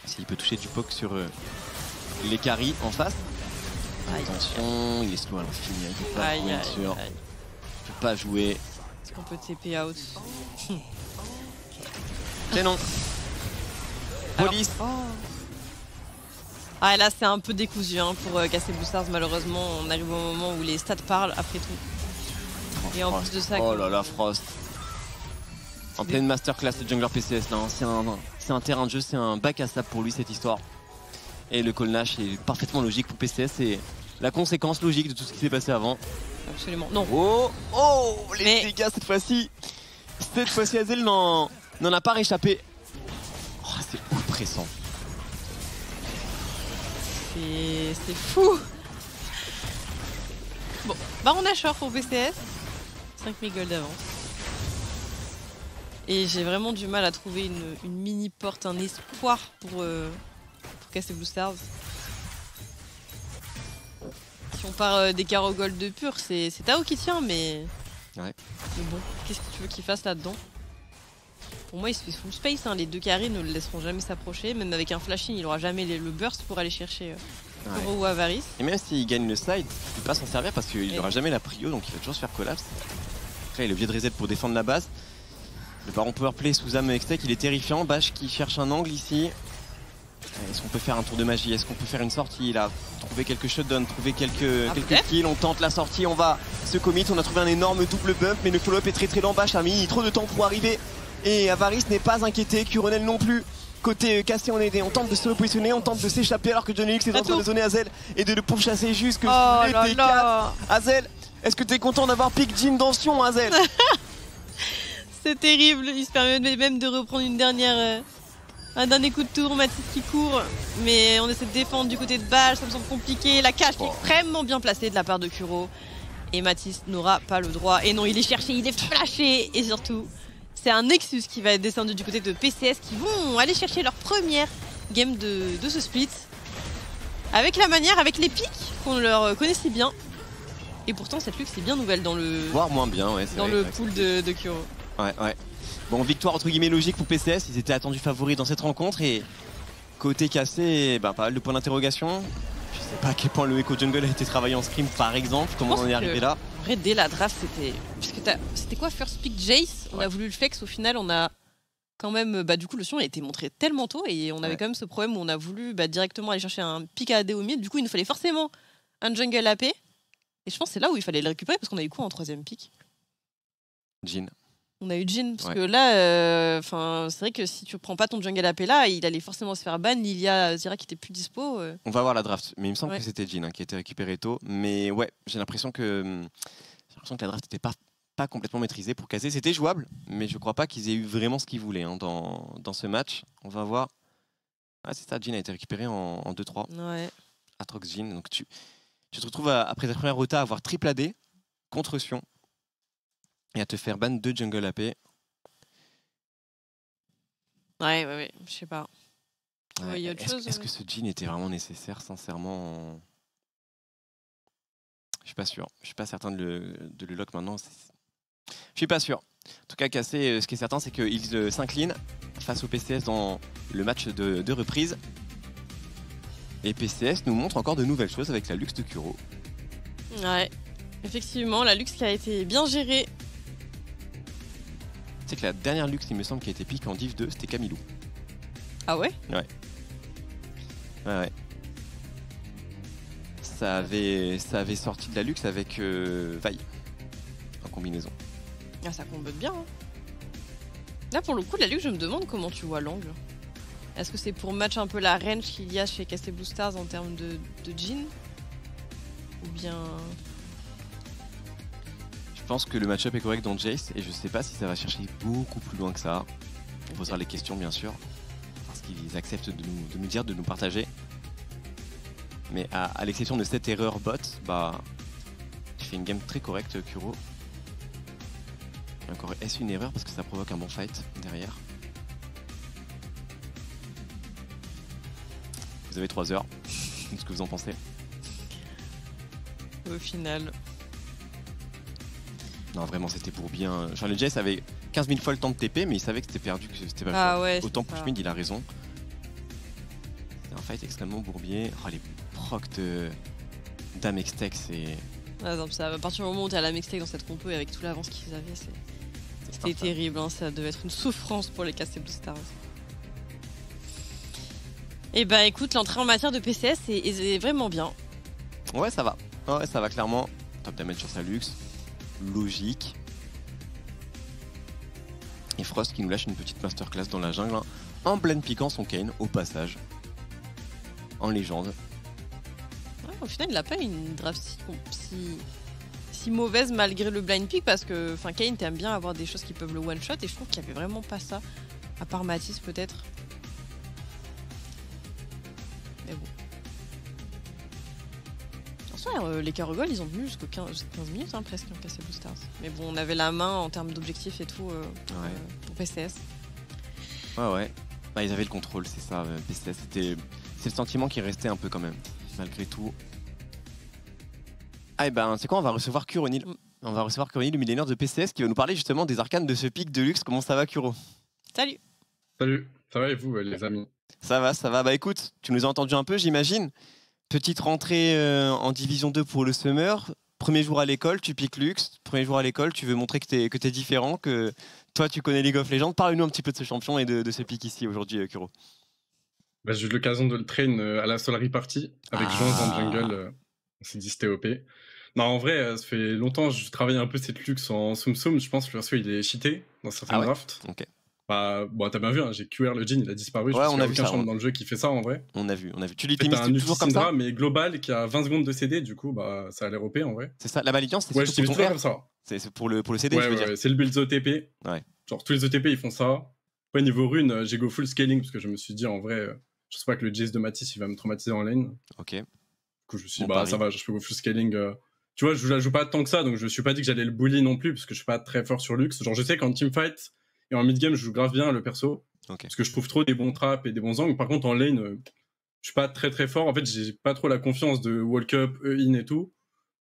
S'il peut toucher du poke sur les carries en face. Aïe. Attention, il est slow à l'infini, il peut pas jouer sûr. Il peut pas jouer. Est-ce qu'on peut TP out? C'est non. Police. Ah là c'est un peu décousu hein, pour Casser Blue Stars malheureusement. On arrive au moment où les stats parlent après tout. Et en plus de ça... Oh là là Frost. En pleine masterclass de jungler PCS là, c'est un terrain de jeu, c'est un bac à sable pour lui cette histoire. Et le call Nash est parfaitement logique pour PCS, c'est la conséquence logique de tout ce qui s'est passé avant. Absolument, non. Oh, les dégâts cette fois-ci. Cette fois-ci, Hazel n'en a pas réchappé. Oh, c'est oppressant. C'est fou. Bon, bah on a short pour PCS. 5000 gold d'avance. Et j'ai vraiment du mal à trouver une mini porte, un espoir pour casser Blue Stars. Si on part des carreaux gold de pur, c'est Tao qui tient, mais... Ouais. Mais bon, qu'est-ce que tu veux qu'il fasse là-dedans? Pour moi, il se fait full space, hein. Les deux carrés ne le laisseront jamais s'approcher. Même avec un flashing, il aura jamais le burst pour aller chercher Kuro ou Avaris. Et même s'il gagne le side, il ne peut pas s'en servir parce qu'il n'aura jamais la prio, donc il va toujours se faire collapse. Après, il est obligé de reset pour défendre la base. Le baron powerplay sous âme Hextech, il est terrifiant. Bash qui cherche un angle ici. Est-ce qu'on peut faire un tour de magie? Est-ce qu'on peut faire une sortie? Il a trouvé quelques shutdowns, trouvé quelques kills. On tente la sortie, on va se commit. On a trouvé un énorme double bump, mais le follow-up est très lent. Bash a mis trop de temps pour arriver. Et Avaris n'est pas inquiété, Curonel non plus. Côté Cassé, on tente de se repositionner, on tente de s'échapper alors que Johnny Lux est en train de zoner Hazel et de le pourchasser jusque sous les T4. Hazel, est-ce que tu es content d'avoir pick Jin dans Sion, Hazel? C'est terrible, il se permet même de reprendre un dernier coup de tour, Mathis qui court, mais on essaie de défendre du côté de Bash, ça me semble compliqué, la cache extrêmement bien placée de la part de Kuro, et Mathis n'aura pas le droit, et non il est cherché, il est flashé, et surtout c'est un Nexus qui va être descendu du côté de PCS qui vont aller chercher leur première game de ce split, avec la manière, avec les pics qu'on leur connaissait bien, et pourtant cette luxe est bien nouvelle dans le... Voire moins bien, ouais, dans le pool de Kuro. Ouais. Bon, victoire entre guillemets logique pour PCS, ils étaient attendus favoris dans cette rencontre et côté Cassé, pas mal de points d'interrogation. Je sais pas à quel point le Echo Jungle a été travaillé en scrim par exemple, comment on en est arrivé là. En vrai, dès la draft, c'était quoi First Pick Jace? On a voulu le flex, au final on a quand même, du coup le Sion a été montré tellement tôt et on avait quand même ce problème où on a voulu directement aller chercher un pick à AD au mid, du coup il nous fallait forcément un jungle AP et je pense que c'est là où il fallait le récupérer parce qu'on a eu quoi en troisième pick? Jin. On a eu Jin, parce que là, c'est vrai que si tu prends pas ton jungle AP là, il allait forcément se faire ban. Lilia, Zira qui était plus dispo. On va voir la draft, mais il me semble que c'était Jin qui a été récupéré tôt. Mais ouais, j'ai l'impression que la draft n'était pas complètement maîtrisée pour Cassé. C'était jouable, mais je crois pas qu'ils aient eu vraiment ce qu'ils voulaient dans ce match. On va voir. Ah, c'est ça, Jin a été récupéré en 2-3. Ouais. Atrox Jin. Donc tu te retrouves après ta première rota à avoir triple AD contre Sion. Et à te faire ban 2 jungle AP. Ouais, je sais pas. Est-ce que ce Jin était vraiment nécessaire, sincèrement? Je suis pas sûr. Je suis pas certain de le lock maintenant. Je suis pas sûr. En tout cas, Cassé, ce qui est certain, c'est qu'il s'incline face au PCS dans le match de reprise. Et PCS nous montre encore de nouvelles choses avec la luxe de Kuro. Ouais, effectivement, la luxe qui a été bien gérée. C'est que la dernière luxe, il me semble, qui a été pique en Div 2, c'était Camilou. Ah ouais? Ouais. Ça avait sorti de la luxe avec Vaille en combinaison. Ah, ça combote bien. Hein. Là, pour le coup, la luxe, je me demande comment tu vois l'angle. Est-ce que c'est pour match un peu la range qu'il y a chez Cassé Blue Stars en termes de Jin? Ou bien... Je pense que le match-up est correct dans Jace et je sais pas si ça va chercher beaucoup plus loin que ça. On posera les questions bien sûr, parce qu'ils acceptent de nous dire, de nous partager. Mais à l'exception de cette erreur bot, il fait une game très correcte Kuro. Encore, est-ce une erreur parce que ça provoque un bon fight derrière? Vous avez 3 heures, ce que vous en pensez? Au final... Non, vraiment, c'était pour bien. Charlie Jace avait 15 000 fois le temps de TP, mais il savait que c'était perdu, que c'était pas autant push mid, il a raison. C'est un fight extrêmement bourbier. Oh, les procs de Dame Hextech, c'est... Ah, non, à partir du moment où tu as la Hextech dans cette compo et avec toute l'avance qu'ils avaient, c'était terrible. Hein, ça devait être une souffrance pour les Cassé Blue Stars. Et écoute, l'entrée en matière de PCS est vraiment bien. Ouais, ça va. Ouais, ça va clairement. Top damage sur sa luxe. Logique. Et Frost qui nous lâche une petite masterclass dans la jungle, en blend piquant son Kayn au passage. en légende. Ouais, au final, il n'a pas une draft si mauvaise malgré le blind pick parce que Kane t'aime bien avoir des choses qui peuvent le one shot et je trouve qu'il n'y avait vraiment pas ça, à part Matisse peut-être. Mais bon. En soi, les Carugol ils ont tenu jusqu'aux 15 minutes presque en KC Blue Stars. Mais bon, on avait la main en termes d'objectifs et tout pour PCS. Ouais. Bah, ils avaient le contrôle, c'est ça. PCS, c'est le sentiment qui restait un peu quand même, malgré tout. Ah et ben c'est quoi, on va recevoir Kuronil. On va recevoir Kuronil, le millénaire de PCS, qui va nous parler justement des arcanes de ce pic de luxe. Comment ça va, Kuro? Salut. Salut, ça va et vous les amis? Ça va. Bah écoute, tu nous as entendu un peu, j'imagine. Petite rentrée en Division 2 pour le Summer. Premier jour à l'école, tu piques luxe. Premier jour à l'école, tu veux montrer que t'es différent, que toi tu connais League of Legends. Parle-nous un petit peu de ce champion et de ce pic ici aujourd'hui, Kuro. Bah, j'ai eu l'occasion de le train à la Solary Party avec Jean en jungle. On s'est dit c'était OP. Non, en vrai, ça fait longtemps que je travaillais un peu cette luxe en Soum. Je pense que le perso il est cheaté dans certains drafts. Ok. Bah, bon, t'as bien vu, hein, j'ai QR le Jhin, il a disparu. Ouais, on a vu aucun ça. champ dans le jeu qui fait ça en vrai. On a vu. Tu l'utilises un toujours comme ça? mais global qui a 20 secondes de CD, du coup, bah, ça a l'air OP en vrai. C'est ça, la Validiance, c'est ouais, je toujours comme ça. C'est pour le CD, ouais, je veux dire. C'est le build OTP. Ouais. Genre, tous les OTP ils font ça. Après, niveau rune, j'ai go full scaling parce que je me suis dit en vrai, je sais pas que le Jace de Matisse il va me traumatiser en lane. Ok. Du coup, je me suis dit, bah ça va, je peux go full scaling. Tu vois, je la joue pas tant que ça, donc je me suis pas dit que j'allais le bully non plus parce que je suis pas très fort sur luxe. Genre, je sais qu'en teamfight et en mid-game, je joue grave bien le perso. Okay. Parce que je trouve trop des bons traps et des bons angles. Par contre, en lane, je suis pas très fort. En fait, j'ai pas trop la confiance de walk up, E-in et tout.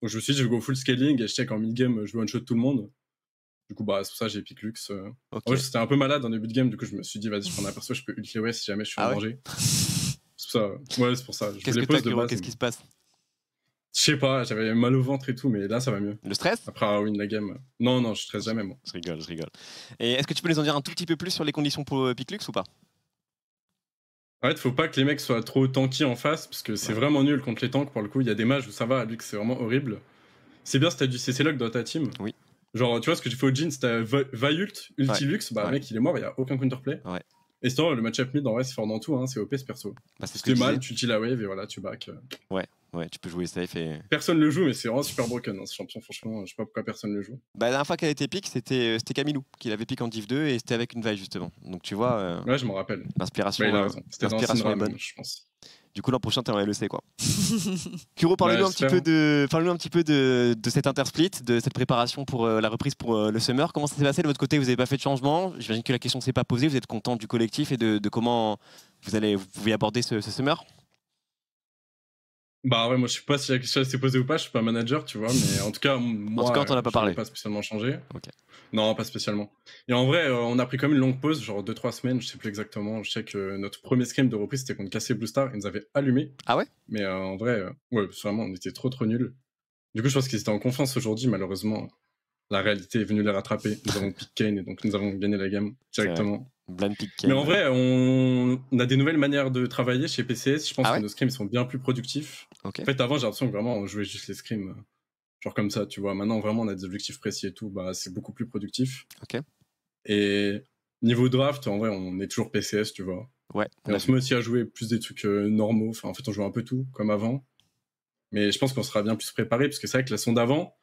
Donc je me suis dit, je vais go full scaling et je sais qu'en mid-game, je vais one-shot tout le monde. Du coup, bah, c'est pour ça que j'ai pick luxe. Okay. Ouais, c'était un peu malade en début de game. Du coup, je me suis dit, vas-y, je prends un perso, je peux ulti away si jamais je suis en danger. C'est pour ça. Ouais, c'est pour ça. Qu'est-ce que t'as, Kuro? Qu'est-ce qui se passe? Je sais pas, j'avais mal au ventre et tout, mais là ça va mieux. Le stress? Après avoir win la game. Non, je stresse jamais moi. Je rigole. Et est-ce que tu peux nous en dire un tout petit peu plus sur les conditions pour pick luxe ou pas? En fait, faut pas que les mecs soient trop tanky en face, parce que c'est vraiment nul contre les tanks pour le coup. Il y a des mages où ça va, Lux c'est vraiment horrible. C'est bien si t'as du CC Lock dans ta team. Oui. Genre, tu vois ce que j'ai fait au Jhin, c'était Vault, Ulti-Lux, bah mec il est mort, il y a aucun counterplay. Ouais. Et sinon, le match-up mid en vrai c'est fort dans tout, hein, c'est OP ce perso. Bah, c'est si t'es mal, tu la wave et voilà, tu back. Ouais, tu peux jouer safe et... Personne le joue, mais c'est vraiment super broken, hein, ce champion, franchement, je sais pas pourquoi personne le joue. Bah, la dernière fois qu'elle a été pick, c'était Camilou, qui l'avait pick en Div 2 et c'était avec une vaille justement. Donc tu vois... Ouais, je m'en rappelle. L'inspiration il a raison. C'était est bonne, je pense. Du coup, l'an prochain, t'es en LEC, quoi. Kuro, parle-nous un petit peu de cet intersplit, de cette préparation pour la reprise pour le Summer. Comment ça s'est passé de votre côté? Vous n'avez pas fait de changement? J'imagine que la question ne s'est pas posée. Vous êtes content du collectif et de comment vous pouvez aborder ce Summer? Bah ouais, moi je sais pas si la question s'est posée ou pas, je suis pas manager, tu vois, mais en tout cas, moi, t'en as pas parlé. Pas spécialement changé. Okay. Non, pas spécialement. Et en vrai, on a pris quand même une longue pause, genre 2-3 semaines, je sais plus exactement. Je sais que notre premier scrim de reprise c'était contre KC Blue Star, ils nous avaient allumé. Ah ouais? Mais en vrai, ouais, vraiment, on était trop nuls. Du coup, je pense qu'ils étaient en confiance aujourd'hui, malheureusement. La réalité est venue les rattraper. Nous avons pick Kane et donc nous avons gagné la game directement. Mais en vrai, on a des nouvelles manières de travailler chez PCS. Je pense que nos scrims sont bien plus productifs. Okay. En fait, avant, j'ai l'impression que vraiment on jouait juste les scrims, genre comme ça, tu vois. Maintenant, vraiment, on a des objectifs précis et tout. Bah, c'est beaucoup plus productif. Okay. Et niveau draft, en vrai, on est toujours PCS, tu vois. Ouais. Et on se met aussi à jouer plus des trucs normaux. Enfin, en fait, on joue un peu tout, comme avant. Mais je pense qu'on sera bien plus préparé, parce que c'est vrai que la sonde d'avant,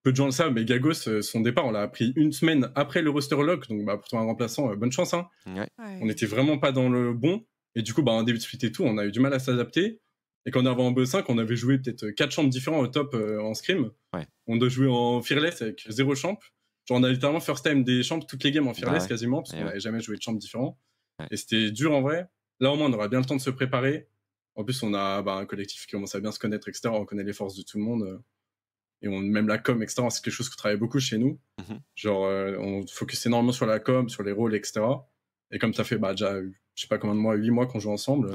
peu de gens le savent, mais Gagos, son départ, on l'a appris une semaine après le roster lock, donc bah, pour trouver un remplaçant, bonne chance. Hein. Ouais. On n'était vraiment pas dans le bon, et du coup, bah, en début de split et tout, on a eu du mal à s'adapter. Et quand on arrivait en BE5, on avait joué peut-être 4 champs différents au top en scrim. Ouais. On doit jouer en fearless avec 0 champ. Genre, on a littéralement first time des champs toutes les games en fearless quasiment, parce qu'on n'avait jamais joué de champs différents. Ouais. Et c'était dur en vrai. Là, au moins, on aura bien le temps de se préparer. En plus, on a un collectif qui commence à bien se connaître, etc. On connaît les forces de tout le monde. Et même la com, etc., c'est quelque chose qu'on travaille beaucoup chez nous. Genre, on focus énormément sur la com, sur les rôles, etc. Et comme ça fait déjà, je sais pas combien de mois, 8 mois qu'on joue ensemble,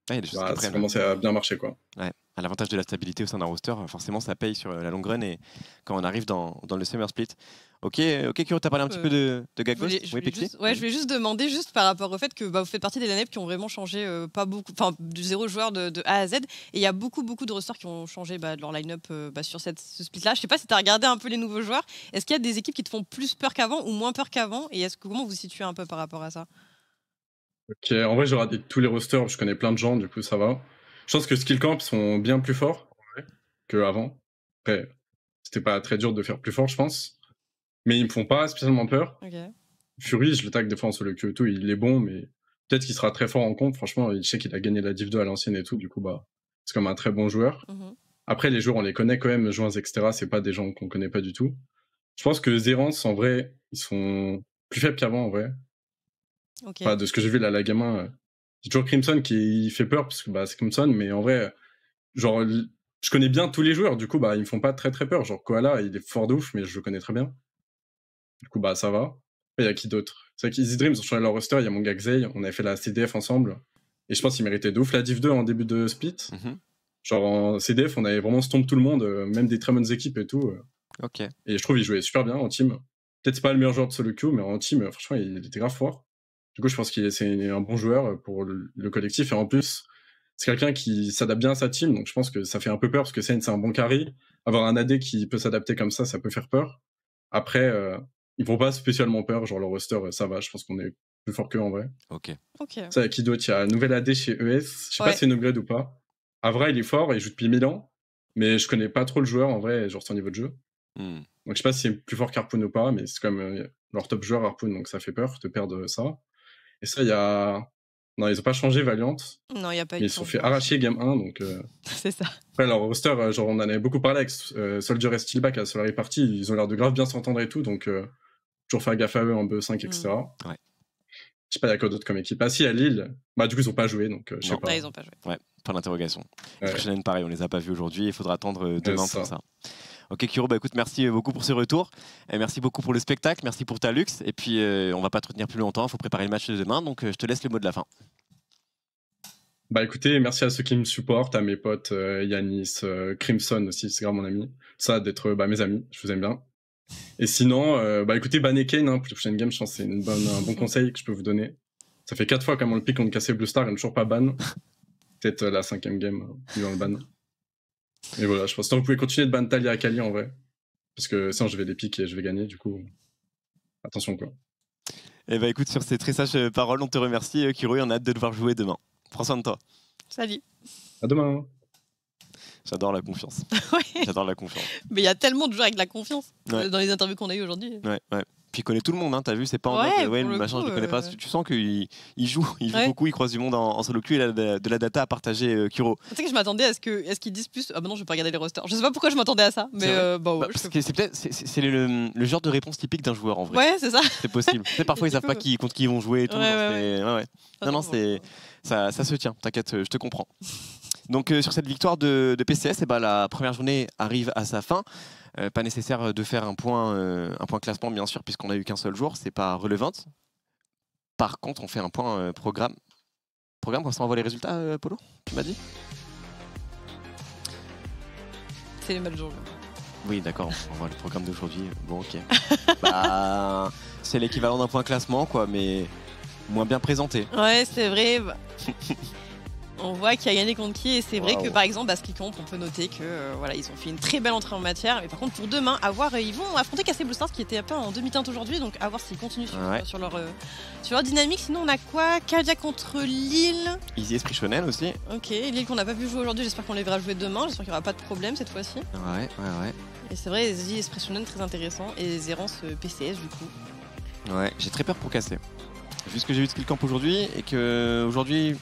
ça commence à bien marcher, quoi. Ouais. À l'avantage de la stabilité au sein d'un roster, forcément, ça paye sur la longue run et quand on arrive dans le Summer Split. Ok, Kuro, t'as parlé un petit peu de Gagos. Je voulais juste demander, juste par rapport au fait que vous faites partie des line-up qui ont vraiment changé, pas beaucoup, enfin, du 0 joueur de A à Z. Et il y a beaucoup de rosters qui ont changé de leur line-up sur ce split-là. Je sais pas si t'as regardé un peu les nouveaux joueurs. Est-ce qu'il y a des équipes qui te font plus peur qu'avant ou moins peur qu'avant? Et comment vous vous situez un peu par rapport à ça? Ok, en vrai, j'ai regardé tous les rosters, je connais plein de gens, du coup, ça va. Je pense que Skill Camp sont bien plus forts qu'avant. Après, c'était pas très dur de faire plus fort, je pense. Mais ils me font pas spécialement peur. Okay. Fury, je le tag des fois en solo queue et tout, il est bon, mais peut-être qu'il sera très fort en compte. Franchement, je sais qu'il a gagné la Div 2 à l'ancienne et tout, du coup, bah, c'est comme un très bon joueur. Après, les joueurs, on les connaît quand même, Joins, etc. C'est pas des gens qu'on connaît pas du tout. Je pense que Zerance, en vrai, ils sont plus faibles qu'avant, en vrai. Okay. Enfin, de ce que j'ai vu là, la gamin, c'est toujours Crimson qui fait peur, parce que bah, c'est Crimson, mais en vrai, genre, je connais bien tous les joueurs, du coup, bah, ils me font pas très très peur. Genre, Koala, il est fort de ouf, mais je le connais très bien. Du coup, bah, ça va. Il y a qui d'autre? C'est vrai qu'Easy Dreams ont changé leur roster, il y a mon gars Xey, on avait fait la CDF ensemble. Et je pense qu'ils méritaient de ouf la Div 2 en début de split. Genre, en CDF, on avait vraiment stomp tout le monde, même des très bonnes équipes et tout. Ok. Et je trouve qu'ils jouaient super bien en team. Peut-être c'est pas le meilleur joueur de solo queue, mais en team, franchement, il était grave fort. Du coup, je pense qu'il c'est un bon joueur pour le collectif. Et en plus, c'est quelqu'un qui s'adapte bien à sa team. Donc, je pense que ça fait un peu peur parce que Saint, c'est un bon carry. Avoir un AD qui peut s'adapter comme ça peut faire peur. Après, ils font pas spécialement peur. Genre, le roster, ça va. Je pense qu'on est plus fort qu'eux en vrai. Ok. Ça, avec qui d'autre? Il y a un nouvel AD chez ES. Je sais pas si c'est une upgrade ou pas. Avra, il est fort. Il joue depuis 1000 ans. Mais je connais pas trop le joueur en vrai, genre son niveau de jeu. Donc, je sais pas si c'est plus fort qu'Harpoon ou pas. Mais c'est quand même leur top joueur, Harpoon. Donc, ça fait peur de perdre ça. Et ça, il y a. Non, ils ont pas changé Valiant. Non, il n'y a pas eu. Mais ils se sont fait arracher Game 1. Donc, c'est ça. Après, leur roster, genre, on en avait beaucoup parlé avec Soldier et Steelback à Solary Party. Ils ont l'air de grave bien s'entendre et tout. Donc, toujours faire gaffe à eux en BE5, etc. Ouais. Je sais pas, il y a quoi d'autre comme équipe. Ah, si, à Lille. Bah, du coup, ils ont pas joué. Donc, je sais pas. Ah, ils ont pas joué. Ouais, pas d'interrogation. Prochaine, pareil, on les a pas vus aujourd'hui. Il faudra attendre demain pour ça. Ok Kuro, bah écoute, merci beaucoup pour ce retour. Et merci beaucoup pour le spectacle, merci pour ta luxe. Et puis on va pas te retenir plus longtemps, il faut préparer le match de demain, donc je te laisse le mot de la fin. Bah écoutez, merci à ceux qui me supportent, à mes potes, Yanis, Crimson aussi, c'est grave mon ami. Ça, d'être mes amis, je vous aime bien. Et sinon, bah écoutez, bannez Kane pour la prochaine game, je pense que c'est un bon conseil que je peux vous donner. Ça fait 4 fois quand on le pique contre cassé Blue Star, il n'est toujours pas ban. Peut-être la 5ème game, il va le ban. Et voilà, je pense que vous pouvez continuer de ban Talia Akali en vrai. Parce que sinon je vais les piquer et je vais gagner, du coup. Attention quoi. Et bah écoute, sur ces très sages paroles, on te remercie Kuro et on a hâte de devoir jouer demain. Prends soin de toi. Salut. À demain. J'adore la confiance. Ouais. J'adore la confiance. Mais il y a tellement de joueurs avec de la confiance dans les interviews qu'on a eues aujourd'hui. Ouais. Puis il connaît tout le monde, hein, t'as vu, c'est pas en mode le machin, je le connais pas. Tu sens qu'il joue beaucoup, il croise du monde en solo queue, il a de la data à partager, Kuro. Tu sais que je m'attendais à ce qu'ils disent plus. Ah bah non, je vais pas regarder les rosters. Je sais pas pourquoi je m'attendais à ça, mais c'est le genre de réponse typique d'un joueur en vrai. Ouais, c'est ça. C'est possible. Tu sais, parfois ils savent pas contre qui ils vont jouer et tout. Non, ça se tient, t'inquiète, je te comprends. Donc sur cette victoire de PCS, la première journée arrive à sa fin. Pas nécessaire de faire un point classement, bien sûr, puisqu'on n'a eu qu'un seul jour, c'est pas relevant. Par contre, on fait un point programme. Programme quand ça envoie les résultats, Polo, tu m'as dit? C'est les matchs d'aujourd'hui. Oui, d'accord, on voit le programme d'aujourd'hui. Bon, ok. C'est l'équivalent d'un point classement, quoi, mais moins bien présenté. Ouais, c'est vrai. On voit qu'il y a gagné contre qui, et c'est vrai que par exemple, Skill-Camp, on peut noter que ils ont fait une très belle entrée en matière. Mais par contre, pour demain, ils vont affronter cassé Blue Stars qui était un peu en demi-teinte aujourd'hui, donc à voir s'ils continuent sur leur dynamique. Sinon, on a quoi? Kalia contre Lille. Easy Esprit Shonen aussi. Ok, Lille qu'on n'a pas vu jouer aujourd'hui, j'espère qu'on les verra jouer demain. J'espère qu'il n'y aura pas de problème cette fois-ci. Ouais. Et c'est vrai, Easy Esprit Shonen très intéressant, et Zerance PCS du coup. Ouais, j'ai très peur pour casser. Vu ce que j'ai vu de Skill-Camp aujourd'hui, et que aujourd'hui.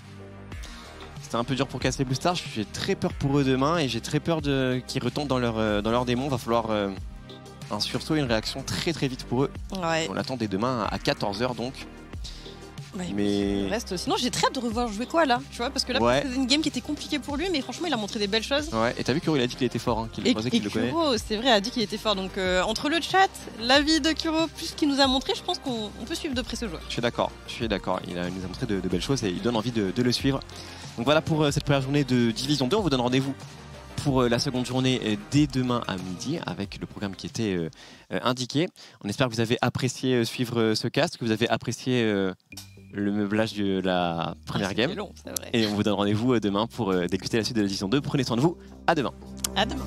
C'était un peu dur pour casser Blue Star, j'ai très peur pour eux demain et j'ai très peur qu'ils retombent dans leur démon. Va falloir un sursaut et une réaction très très vite pour eux. Ouais. On l'attend dès demain à 14h donc. Ouais, mais sinon j'ai très hâte de revoir jouer Koala, tu vois, parce que là c'était une game qui était compliquée pour lui, mais franchement il a montré des belles choses. Ouais, et t'as vu Kuro, il a dit qu'il était fort, qu'il le croisait, qu'il le connaît. Kuro, c'est vrai, a dit qu'il était fort, donc entre le chat, l'avis de Kuro, plus ce qu'il nous a montré, je pense qu'on peut suivre de près ce joueur. Je suis d'accord, il nous a montré de belles choses et il donne envie de le suivre. Donc voilà pour cette première journée de Division 2, on vous donne rendez-vous pour la seconde journée dès demain à midi avec le programme qui était indiqué. On espère que vous avez apprécié suivre ce cast, que vous avez apprécié le meublage de la première game. Long, c'est vrai. Et on vous donne rendez-vous demain pour déguster la suite de la Division 2. Prenez soin de vous, à demain. À demain.